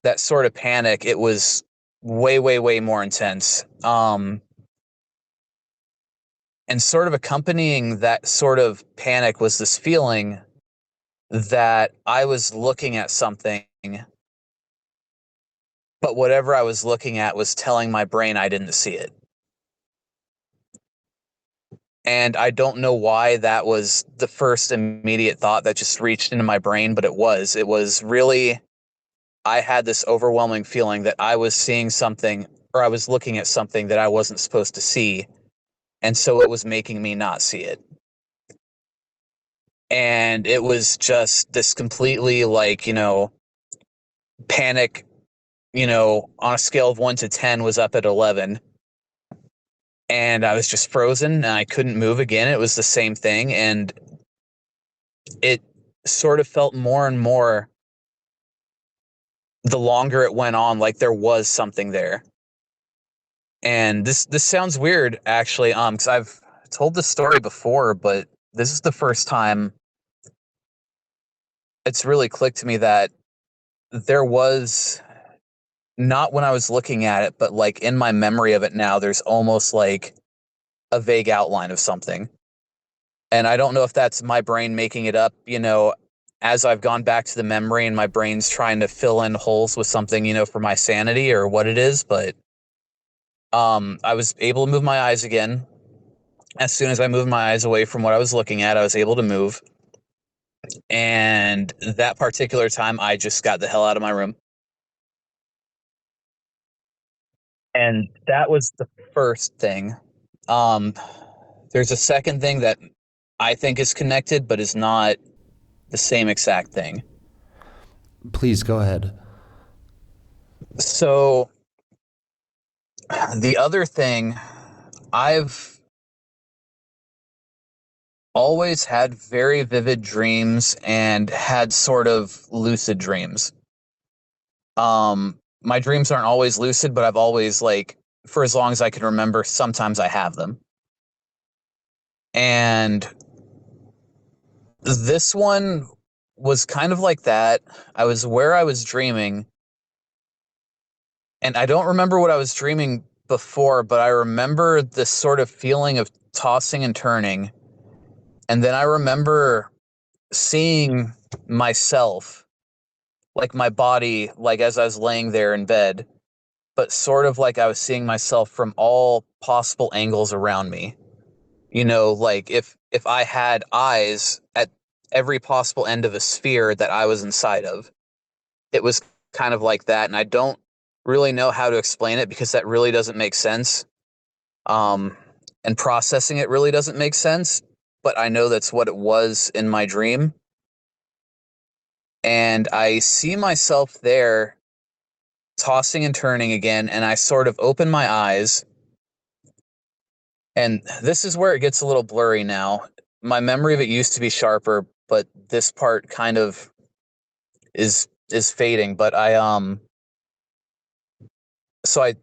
that sort of panic, it was way, way, way more intense. And sort of accompanying that sort of panic was this feeling that I was looking at something, but whatever I was looking at was telling my brain I didn't see it. And I don't know why that was the first immediate thought that just reached into my brain, but it was really, I had this overwhelming feeling that I was seeing something, or I was looking at something that I wasn't supposed to see. And so it was making me not see it. And it was just this completely, like, panic, on a scale of 1 to 10 was up at 11. And I was just frozen, and I couldn't move again. It was the same thing. And it sort of felt more and more the longer it went on, like there was something there. And this sounds weird, actually, because I've told this story before, but this is the first time it's really clicked to me that there was, not when I was looking at it, but like in my memory of it now, there's almost like a vague outline of something. And I don't know if that's my brain making it up, as I've gone back to the memory, and my brain's trying to fill in holes with something, for my sanity, or what it is. But I was able to move my eyes again. As soon as I moved my eyes away from what I was looking at, I was able to move. And that particular time, I just got the hell out of my room. And that was the first thing. There's a second thing that I think is connected, but is not the same exact thing. Please go ahead. So the other thing, I've always had very vivid dreams and had sort of lucid dreams. My dreams aren't always lucid, but I've always, like, for as long as I can remember, sometimes I have them. And this one was kind of like that. I was where I was dreaming, and I don't remember what I was dreaming before, but I remember this sort of feeling of tossing and turning. And then I remember seeing myself, like my body, like as I was laying there in bed, but sort of like I was seeing myself from all possible angles around me. Like if I had eyes at every possible end of a sphere that I was inside of, it was kind of like that. And I don't really know how to explain it, because that really doesn't make sense. And processing it really doesn't make sense, but I know that's what it was in my dream. And I see myself there tossing and turning again, and I sort of open my eyes. And this is where it gets a little blurry now. My memory of it used to be sharper, but this part kind of is fading. But so I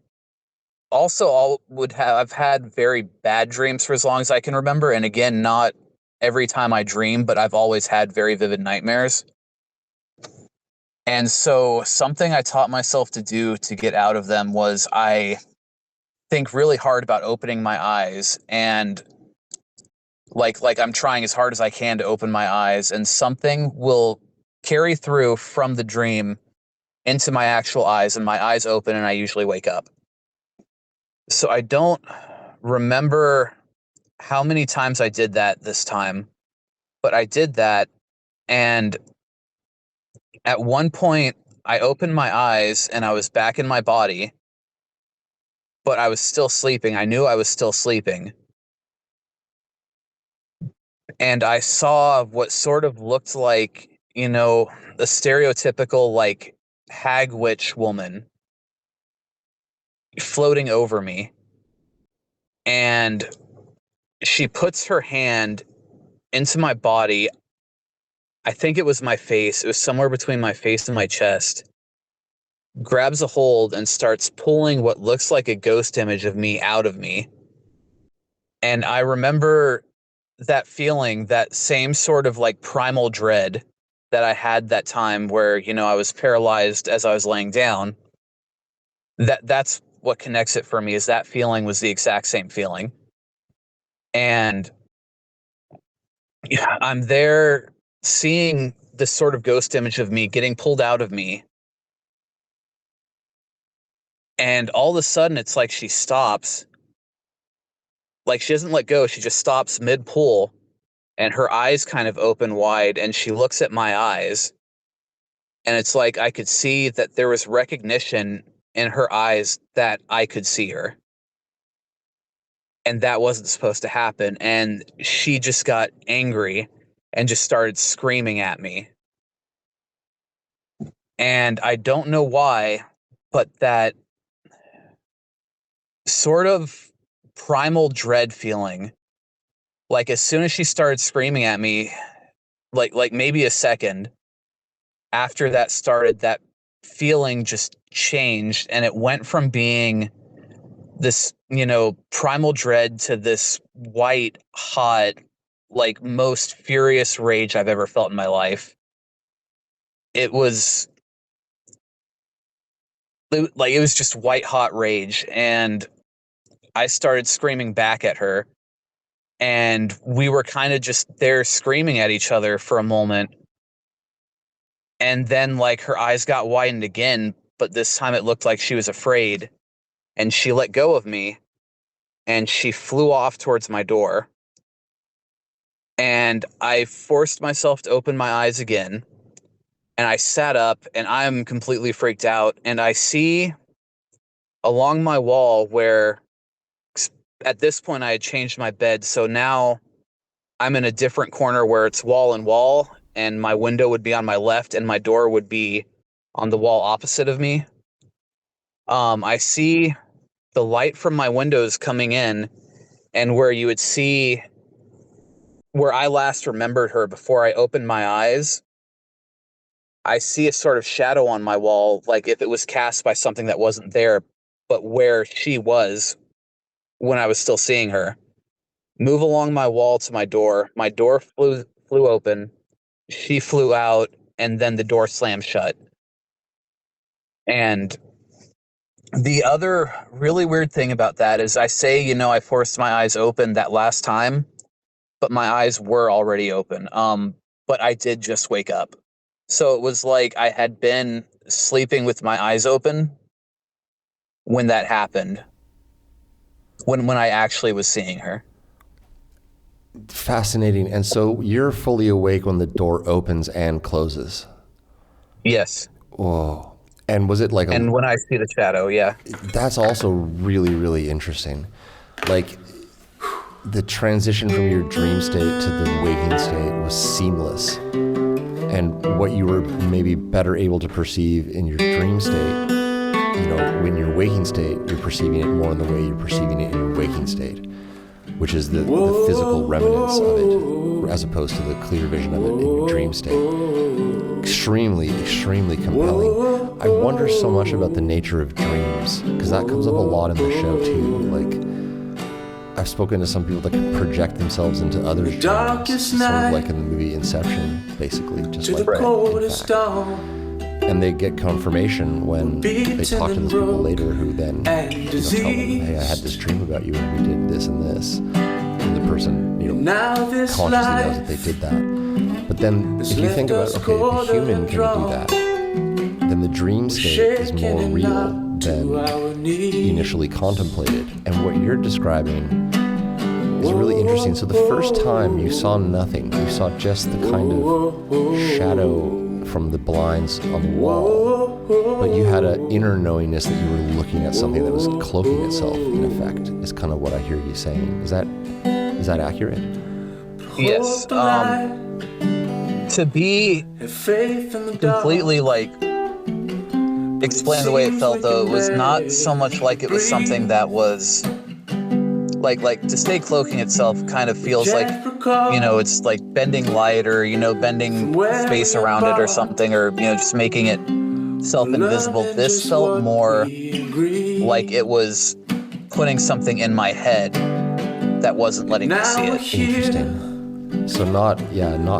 also I've had very bad dreams for as long as I can remember, and again, not every time I dream, but I've always had very vivid nightmares. And so something I taught myself to do to get out of them was I think really hard about opening my eyes, and like I'm trying as hard as I can to open my eyes, and something will carry through from the dream into my actual eyes, and my eyes open and I usually wake up. So I don't remember how many times I did that this time, but I did that, and at one point I opened my eyes and I was back in my body, but I was still sleeping. I knew I was still sleeping. And I saw what sort of looked like, the stereotypical like hag witch woman floating over me. And she puts her hand into my body. I think it was my face. It was somewhere between my face and my chest. Grabs a hold and starts pulling what looks like a ghost image of me out of me. And I remember that feeling, that same sort of like primal dread that I had that time where, I was paralyzed as I was laying down. That's what connects it for me, is that feeling was the exact same feeling. And I'm there seeing this sort of ghost image of me getting pulled out of me. And all of a sudden, it's like she stops. Like she doesn't let go. She just stops mid-pull, and her eyes kind of open wide, and she looks at my eyes. And it's like I could see that there was recognition in her eyes that I could see her. And that wasn't supposed to happen. And she just got angry and just started screaming at me. And I don't know why, but that sort of primal dread feeling, like as soon as she started screaming at me, like maybe a second after that started, that feeling just changed, and it went from being this, primal dread to this white hot, like most furious rage I've ever felt in my life. It was just white hot rage, and I started screaming back at her, and we were kind of just there screaming at each other for a moment. And then like her eyes got widened again, but this time it looked like she was afraid, and she let go of me and she flew off towards my door. And I forced myself to open my eyes again, and I sat up, and I'm completely freaked out, and I see along my wall where at this point I had changed my bed, so now I'm in a different corner where it's wall and wall, and my window would be on my left and my door would be on the wall opposite of me. I see the light from my windows coming in, and where you would see where I last remembered her before I opened my eyes, I see a sort of shadow on my wall, like if it was cast by something that wasn't there, but where she was when I was still seeing her. Move along my wall to my door. My door flew open. She flew out, and then the door slammed shut. And the other really weird thing about that is I say, I forced my eyes open that last time, but my eyes were already open. But I did just wake up. So it was like I had been sleeping with my eyes open when that happened. When I actually was seeing her. Fascinating. And so you're fully awake when the door opens and closes? Yes. Whoa. And was it like and when I see the shadow, yeah. That's also really, really interesting. Like the transition from your dream state to the waking state was seamless. And what you were maybe better able to perceive in your dream state, when you're waking state, you're perceiving it more in the way you're perceiving it in your waking state, which is the physical remnants of it, as opposed to the clear vision of it in your dream state. Extremely, extremely compelling. I wonder so much about the nature of dreams. dreams, because that comes up a lot in the show too. Like, I've spoken to some people that can project themselves into others' dreams, sort of like in the movie Inception, basically, just like that, in fact. And they get confirmation when they talk to those people later who then tell them, hey, I had this dream about you and we did this and this. And the person, consciously knows that they did that. But then if you think about, okay, if a human can do that, then the dream state is more real than initially contemplated. And what you're describing is really interesting. So the first time you saw nothing, you saw just the kind of shadow from the blinds on the wall, but you had an inner knowingness that you were looking at something that was cloaking itself, in effect, is kind of what I hear you saying. Is that accurate? Yes. To be completely like explain the way it felt, though, it was not so much like it was something that was like to stay cloaking itself kind of feels like, it's like bending light or, bending space around it or something, or, just making it self-invisible. This felt more like it was putting something in my head that wasn't letting me see it. Interesting. So not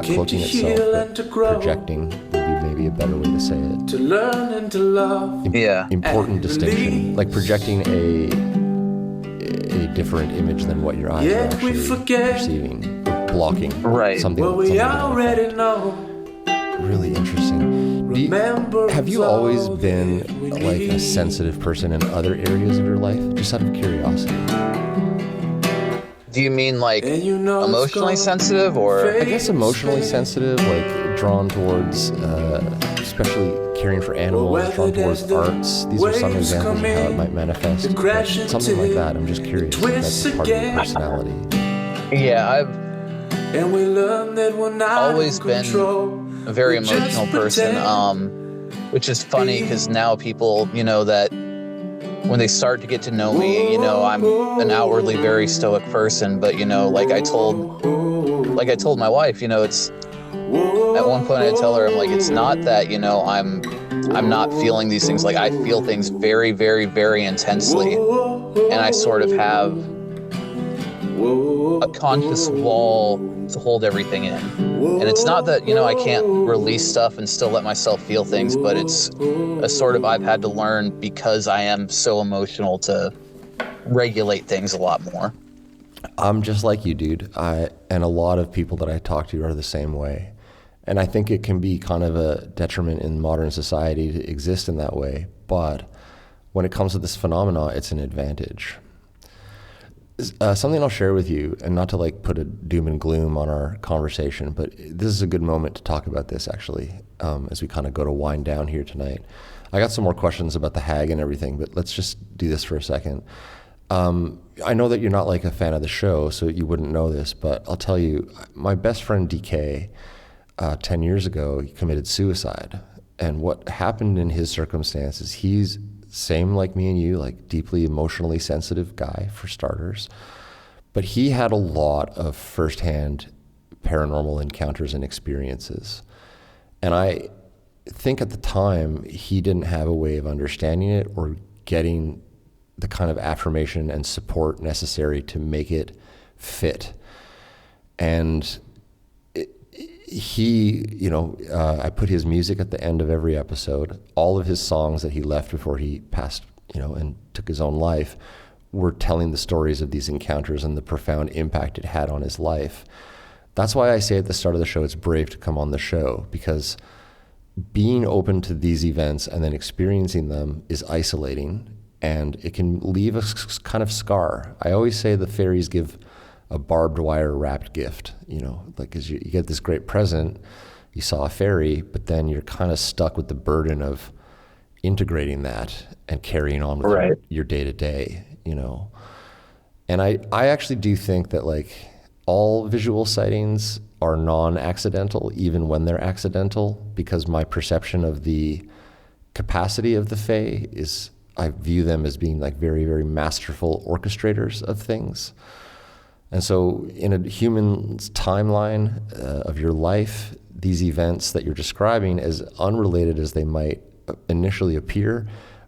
cloaking itself, but projecting would be maybe a better way to say it. To learn and to love. Important distinction. Like projecting a different image than what your eyes are actually perceiving, blocking something. Well, we already know. Really interesting. Have you always been like a sensitive person in other areas of your life? Just out of curiosity. Do you mean like emotionally sensitive, or? I guess emotionally sensitive, like drawn towards, especially caring for animals, drawn towards arts. These are some examples of how it might manifest. But something like that, I'm just curious if that's part of your personality. Yeah, I've always been a very emotional person, which is funny because now people, that when they start to get to know me, I'm an outwardly very stoic person, but like I told my wife, it's at one point I tell her, I'm like, it's not that, I'm not feeling these things. Like I feel things very, very, very intensely, and I sort of have a conscious wall to hold everything in. And it's not that, I can't release stuff and still let myself feel things, but it's a sort of, I've had to learn because I am so emotional to regulate things a lot more. I'm just like you, dude. And a lot of people that I talk to are the same way. And I think it can be kind of a detriment in modern society to exist in that way. But when it comes to this phenomena, it's an advantage. Something I'll share with you, and not to like put a doom and gloom on our conversation, but this is a good moment to talk about this actually, as we kind of go to wind down here tonight. I got some more questions about the hag and everything, but let's just do this for a second. I know that you're not like a fan of the show, so you wouldn't know this, but I'll tell you, my best friend DK, 10 years ago, he committed suicide. And what happened in his circumstances, he's same like me and you, like deeply emotionally sensitive guy for starters. But he had a lot of firsthand paranormal encounters and experiences. And I think at the time, he didn't have a way of understanding it or getting the kind of affirmation and support necessary to make it fit. And I put his music at the end of every episode. All of his songs that he left before he passed, and took his own life, were telling the stories of these encounters and the profound impact it had on his life. That's why I say at the start of the show, it's brave to come on the show, because being open to these events and then experiencing them is isolating, and it can leave a kind of scar. I always say the fairies give a barbed wire wrapped gift, like as you get this great present, you saw a fairy, but then you're kind of stuck with the burden of integrating that and carrying on with your day to day, And I actually do think that like all visual sightings are non-accidental, even when they're accidental, because my perception of the capacity of the Fae is, I view them as being like very, very masterful orchestrators of things. And so in a human's timeline of your life, these events that you're describing, as unrelated as they might initially appear,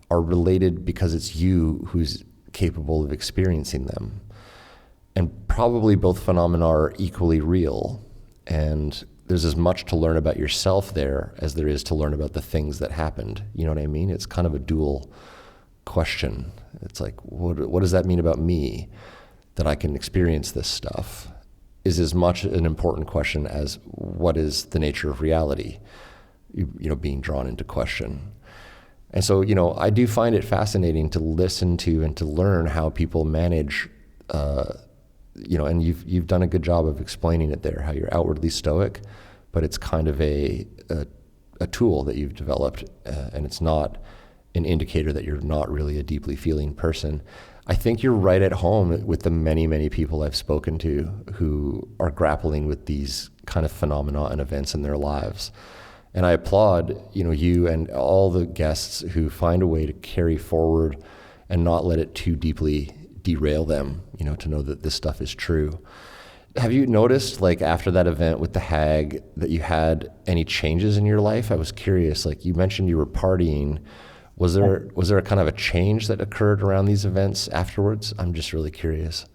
are related because it's you who's capable of experiencing them. And probably both phenomena are equally real. And there's as much to learn about yourself there as there is to learn about the things that happened. You know what I mean? It's kind of a dual question. It's like, what does that mean about me, that I can experience this stuff, is as much an important question as what is the nature of reality, being drawn into question. And so, I do find it fascinating to listen to and to learn how people manage, and you've done a good job of explaining it there, how you're outwardly stoic, but it's kind of a tool that you've developed, and it's not an indicator that you're not really a deeply feeling person. I think you're right at home with the many, many people I've spoken to who are grappling with these kind of phenomena and events in their lives. And I applaud, you and all the guests who find a way to carry forward and not let it too deeply derail them, to know that this stuff is true. Have you noticed, after that event with the hag, that you had any changes in your life? I was curious, you mentioned you were partying. Was there a kind of a change that occurred around these events afterwards? I'm just really curious.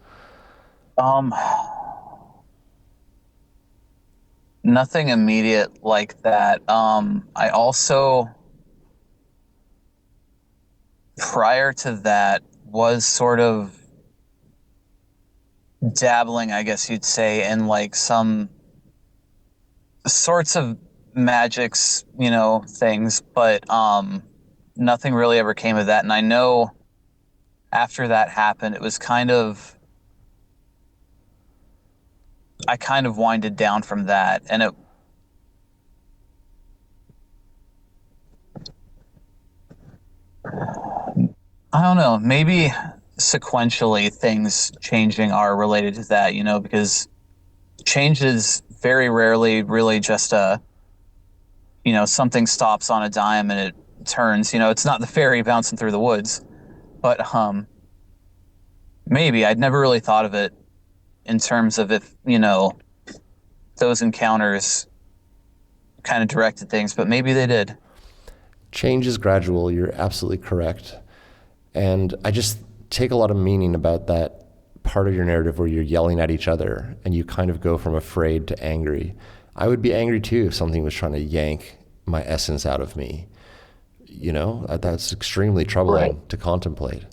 Nothing immediate like that. I also, prior to that, was sort of dabbling, I guess you'd say, in some sorts of magics, things, but nothing really ever came of that. And I know after that happened, it was I kind of winded down from that, and I don't know, maybe sequentially things changing are related to that, because change is very rarely really just something stops on a dime and it turns, it's not the fairy bouncing through the woods. But maybe I'd never really thought of it in terms of if, those encounters kind of directed things, but maybe they did. Change is gradual. You're absolutely correct. And I just take a lot of meaning about that part of your narrative where you're yelling at each other and you kind of go from afraid to angry. I would be angry too if something was trying to yank my essence out of me. That's extremely troubling to contemplate.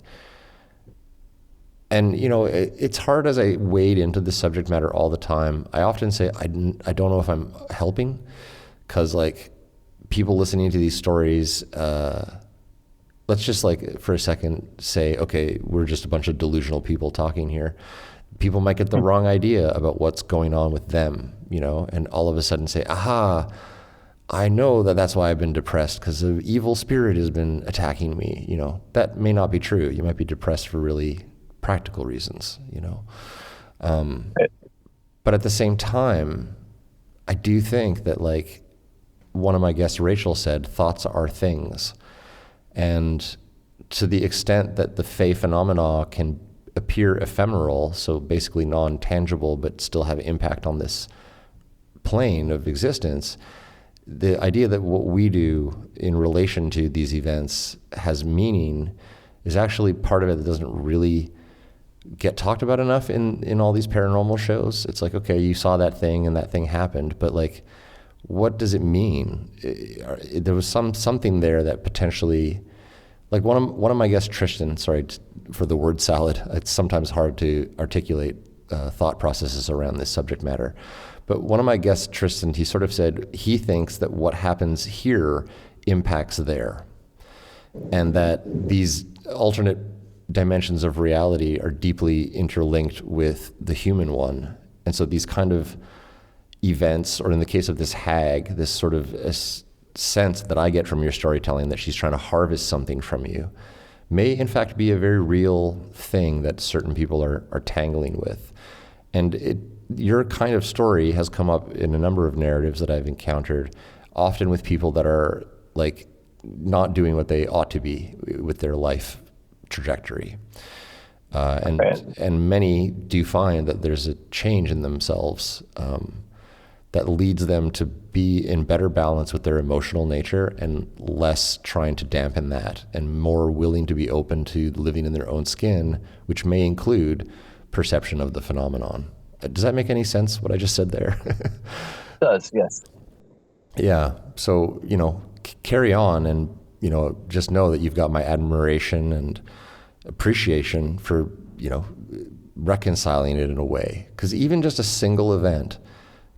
And, it's hard as I wade into the subject matter all the time. I often say, I don't know if I'm helping, because people listening to these stories, let's just for a second say, okay, we're just a bunch of delusional people talking here. People might get the wrong idea about what's going on with them, and all of a sudden say, aha, I know that's why I've been depressed, because an evil spirit has been attacking me. That may not be true. You might be depressed for really practical reasons, But at the same time, I do think that one of my guests, Rachel, said, thoughts are things. And to the extent that the Fey phenomena can appear ephemeral, so basically non-tangible, but still have impact on this plane of existence, the idea that what we do in relation to these events has meaning is actually part of it that doesn't really get talked about enough in all these paranormal shows. It's okay, you saw that thing and that thing happened, but what does it mean? There was something there that potentially, one of my guests, Tristan, sorry for the word salad, it's sometimes hard to articulate thought processes around this subject matter. But one of my guests, Tristan, he sort of said he thinks that what happens here impacts there, and that these alternate dimensions of reality are deeply interlinked with the human one. And so these kind of events, or in the case of this hag, this sort of sense that I get from your storytelling that she's trying to harvest something from you, may in fact be a very real thing that certain people are tangling with. And your kind of story has come up in a number of narratives that I've encountered, often with people that are not doing what they ought to be with their life trajectory. And many do find that there's a change in themselves that leads them to be in better balance with their emotional nature and less trying to dampen that and more willing to be open to living in their own skin, which may include perception of the phenomenon. Does that make any sense, what I just said there? It does, yes. Yeah. So, carry on and, just know that you've got my admiration and appreciation for, reconciling it in a way. Because even just a single event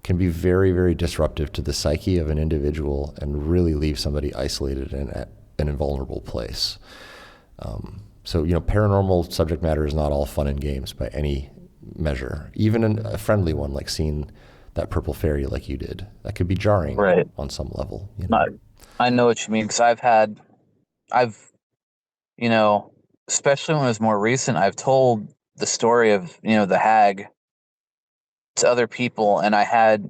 can be very, very disruptive to the psyche of an individual and really leave somebody isolated and at an invulnerable place. So, paranormal subject matter is not all fun and games by any measure. Even a friendly one, like seeing that purple fairy like you did, that could be jarring on some level. I know what you mean, because I've, especially when it was more recent, I've told the story of, the hag to other people, and I've had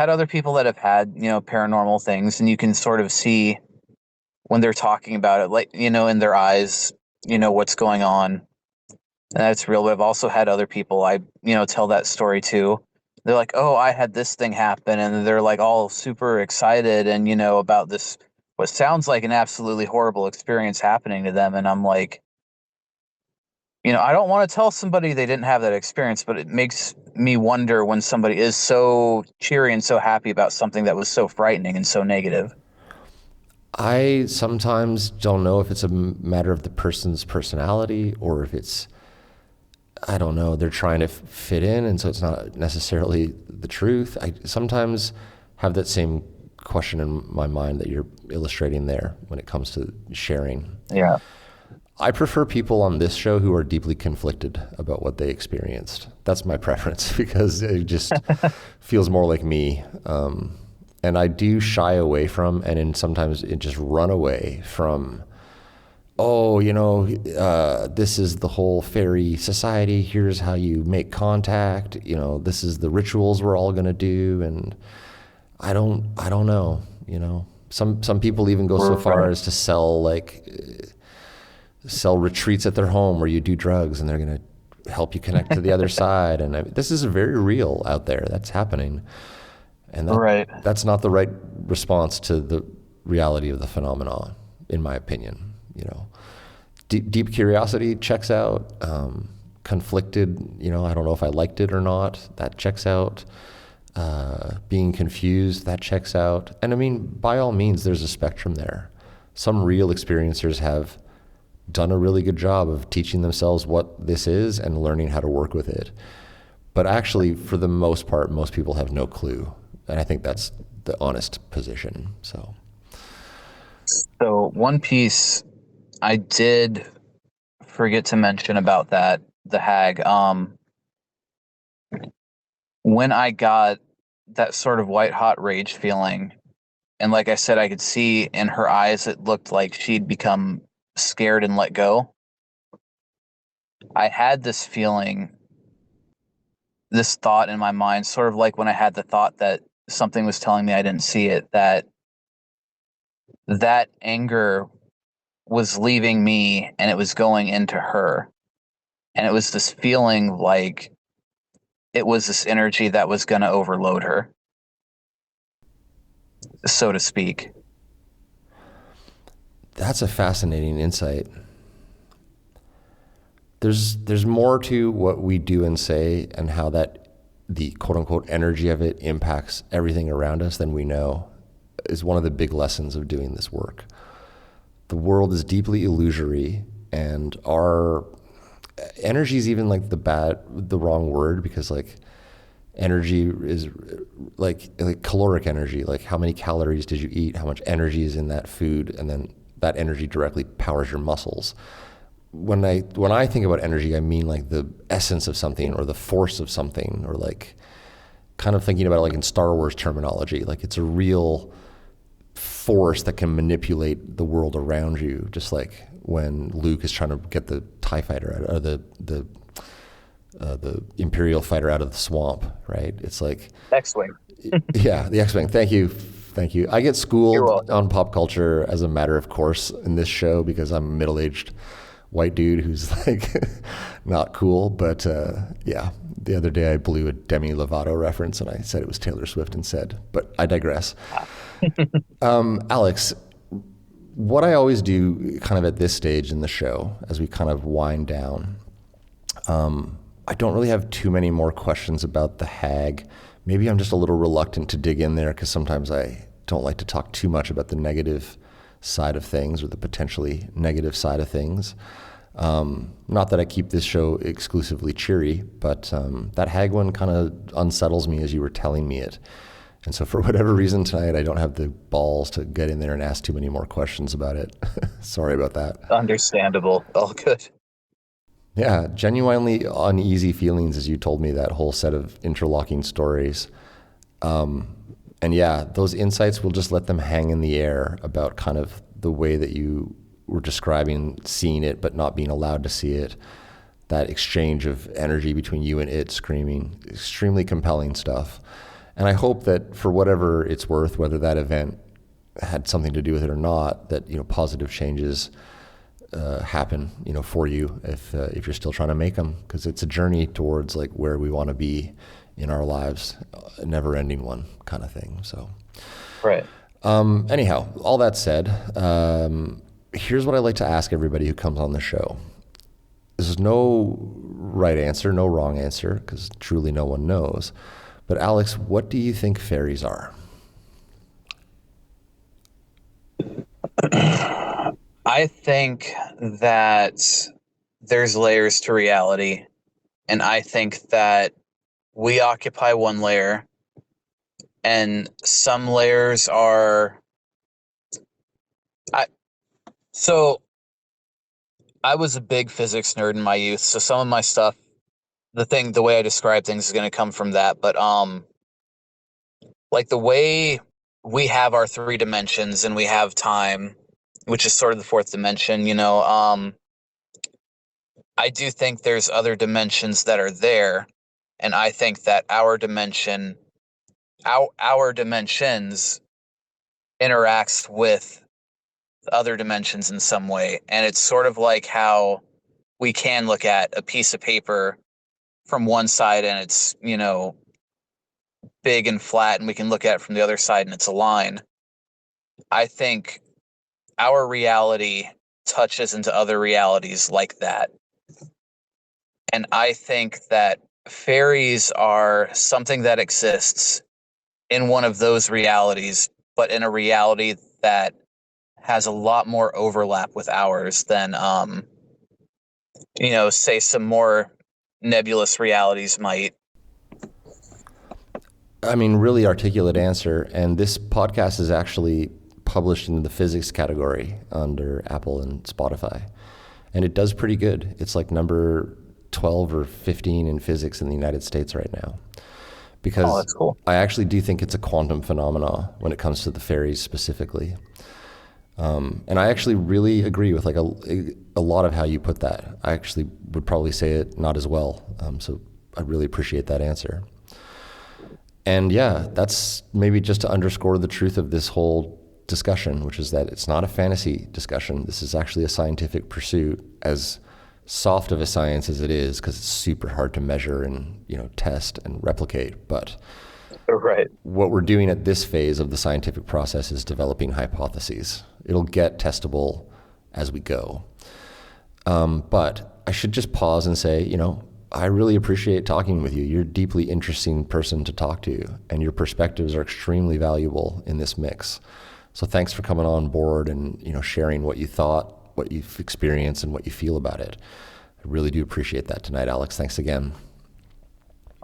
other people that have had, paranormal things, and you can sort of see when they're talking about it, like, in their eyes, what's going on. And that's real. But I've also had other people I, tell that story to. They're like, oh, I had this thing happen. And they're like all super excited and, about this, what sounds like an absolutely horrible experience happening to them. And I'm like, I don't want to tell somebody they didn't have that experience, but it makes me wonder when somebody is so cheery and so happy about something that was so frightening and so negative. I sometimes don't know if it's a matter of the person's personality or if it's, I don't know, they're trying to fit in, and so it's not necessarily the truth. I sometimes have that same question in my mind that you're illustrating there when it comes to sharing. Yeah. I prefer people on this show who are deeply conflicted about what they experienced. That's my preference because it just feels more like me. And I do shy away from, and then sometimes it just run away from, this is the whole fairy society. Here's how you make contact. This is the rituals we're all going to do. And I don't know, some people even go so far as to sell retreats at their home where you do drugs and they're going to help you connect to the other side. And this is very real out there. That's happening. And that's not the right response to the reality of the phenomenon, in my opinion. Deep curiosity checks out. Conflicted, I don't know if I liked it or not. That checks out. Being confused, that checks out. And I mean, by all means, there's a spectrum there. Some real experiencers have done a really good job of teaching themselves what this is and learning how to work with it. But actually, for the most part, most people have no clue. And I think that's the honest position. So one piece I did forget to mention about the hag. When I got that sort of white hot rage feeling, and like I said, I could see in her eyes, it looked like she'd become scared and let go. I had this feeling, this thought in my mind, sort of like when I had the thought that something was telling me I didn't see it, that anger was leaving me and it was going into her. And it was this feeling like it was this energy that was going to overload her, so to speak. That's a fascinating insight. There's more to what we do and say and how that the quote unquote energy of it impacts everything around us than we know is one of the big lessons of doing this work. The world is deeply illusory, and our energy is even like the wrong word, because like energy is like caloric energy, like how many calories did you eat, how much energy is in that food, and then that energy directly powers your muscles. When I think about energy, I mean like the essence of something or the force of something, or like kind of thinking about it like in Star Wars terminology, like it's a real force that can manipulate the world around you, just like when Luke is trying to get the TIE fighter out, or the Imperial fighter out of the swamp, right? It's like X-Wing. Yeah, the X-Wing. Thank you. I get schooled on pop culture as a matter of course in this show because I'm a middle-aged white dude who's like not cool. But yeah, the other day I blew a Demi Lovato reference and I said it was Taylor Swift instead, but I digress. Alex, what I always do kind of at this stage in the show, as we kind of wind down, I don't really have too many more questions about the hag. Maybe I'm just a little reluctant to dig in there because sometimes I don't like to talk too much about the negative side of things or the potentially negative side of things. Not that I keep this show exclusively cheery, but that hag one kind of unsettles me as you were telling me it. And so for whatever reason tonight, I don't have the balls to get in there and ask too many more questions about it. Sorry about that. Understandable. All good. Yeah, genuinely uneasy feelings as you told me that whole set of interlocking stories. And yeah, those insights, we'll just let them hang in the air about kind of the way that you were describing seeing it but not being allowed to see it. That exchange of energy between you and it screaming, extremely compelling stuff. And I hope that for whatever it's worth, whether that event had something to do with it or not, that, you know, positive changes happen, you know, for you if you're still trying to make them, because it's a journey towards like where we want to be in our lives, a never-ending one kind of thing. So, right. Anyhow, all that said, here's what I like to ask everybody who comes on the show. There's no right answer, no wrong answer, because truly no one knows. But Alex, what do you think fairies are? I think that there's layers to reality, and I think that we occupy one layer, and some layers are... I was a big physics nerd in my youth, so some of my stuff, the way I describe things is going to come from that, but like the way we have our 3 dimensions and we have time, which is sort of the 4th dimension, you know, I do think there's other dimensions that are there, and I think that our dimensions interacts with other dimensions in some way, and it's sort of like how we can look at a piece of paper from one side and it's, you know, big and flat, and we can look at it from the other side and it's a line. I think our reality touches into other realities like that. And I think that fairies are something that exists in one of those realities, but in a reality that has a lot more overlap with ours than, you know, say some more nebulous realities might. I mean, really articulate answer. And this podcast is actually published in the physics category under Apple and Spotify. And it does pretty good. It's like number 12 or 15 in physics in the United States right now. Because that's cool. I actually do think it's a quantum phenomena when it comes to the fairies specifically. And I actually really agree with like a lot of how you put that. I actually would probably say it not as well. So I really appreciate that answer. And yeah, that's maybe just to underscore the truth of this whole discussion, which is that it's not a fantasy discussion. This is actually a scientific pursuit, as soft of a science as it is, because it's super hard to measure and, you know, test and replicate. But right, what we're doing at this phase of the scientific process is developing hypotheses. It'll get testable as we go. But I should just pause and say, you know, I really appreciate talking with you. You're a deeply interesting person to talk to, and your perspectives are extremely valuable in this mix. So thanks for coming on board and, you know, sharing what you thought, what you've experienced, and what you feel about it. I really do appreciate that tonight, Alex. Thanks again.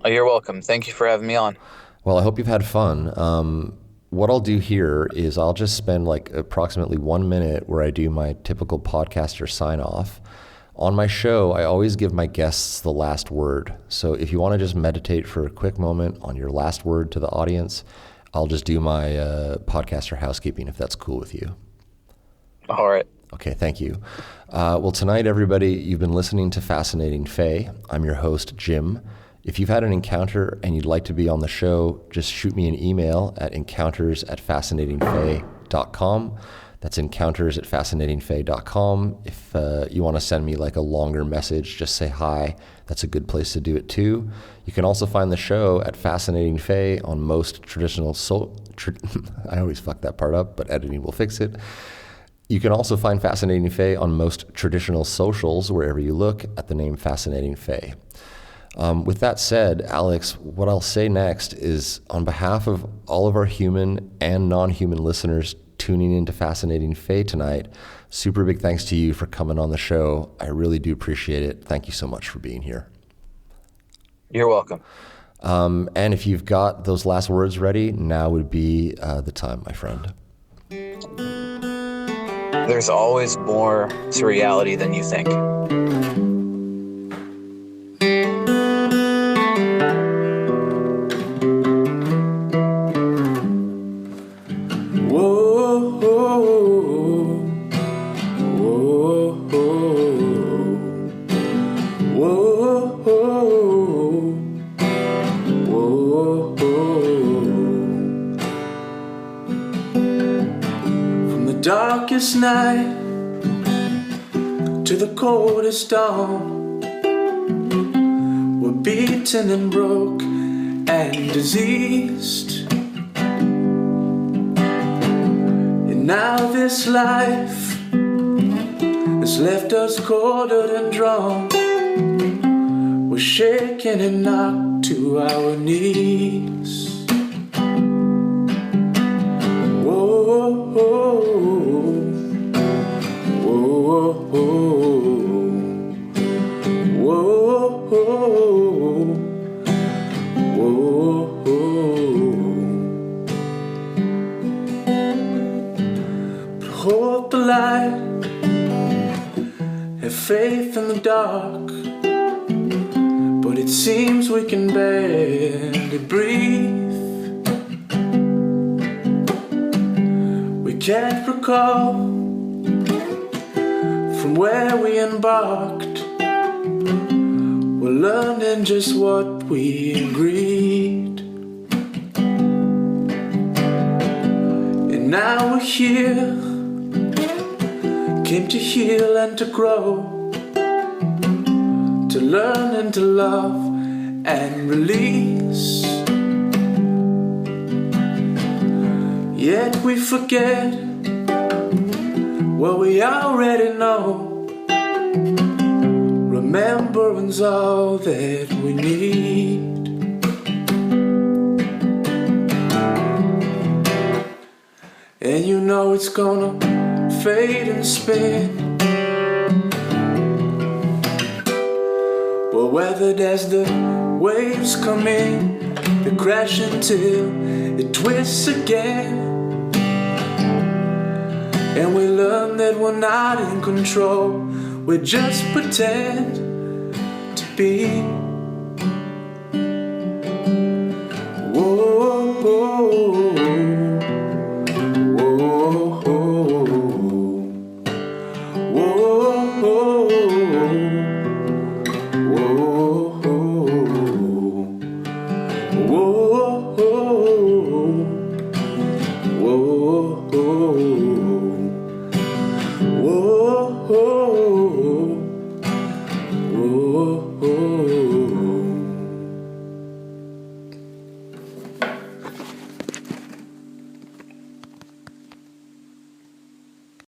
Oh, you're welcome. Thank you for having me on. Well, I hope you've had fun. What I'll do here is I'll just spend like approximately 1 minute where I do my typical podcaster sign off. On my show, I always give my guests the last word. So if you want to just meditate for a quick moment on your last word to the audience, I'll just do my podcaster housekeeping, if that's cool with you. All right. Okay, thank you. Well, tonight, everybody, you've been listening to Fascinating Fae. I'm your host, Jim. If you've had an encounter and you'd like to be on the show, just shoot me an email at encounters@fascinatingfae.com. That's encounters@fascinatingfae.com. If you want to send me like a longer message, just say hi. That's a good place to do it too. You can also find the show at Fascinating Fae on most traditional I always fuck that part up, but editing will fix it. You can also find Fascinating Fae on most traditional socials, wherever you look, at the name Fascinating Fae. With that said, Alex, what I'll say next is, on behalf of all of our human and non-human listeners tuning into Fascinating Fae tonight, super big thanks to you for coming on the show. I really do appreciate it. Thank you so much for being here. You're welcome. And if you've got those last words ready, now would be the time, my friend. There's always more to reality than you think. Darkest night to the coldest dawn, we're beaten and broke and diseased, and now this life has left us quartered and drawn. We're shaken and knocked to our knees. Hold the light, have faith in the dark, but it seems we can barely breathe. We can't recall from where we embarked. We're learning just what we agreed, and now we're here, came to heal and to grow, to learn and to love and release. Yet we forget what we already know. Remembrance all that we need. And you know it's gonna fade and spin. Well, weathered as the waves come in, they crash until it twists again. And we learn that we're not in control, we just pretend to be. Whoa, whoa, whoa, whoa, whoa, whoa.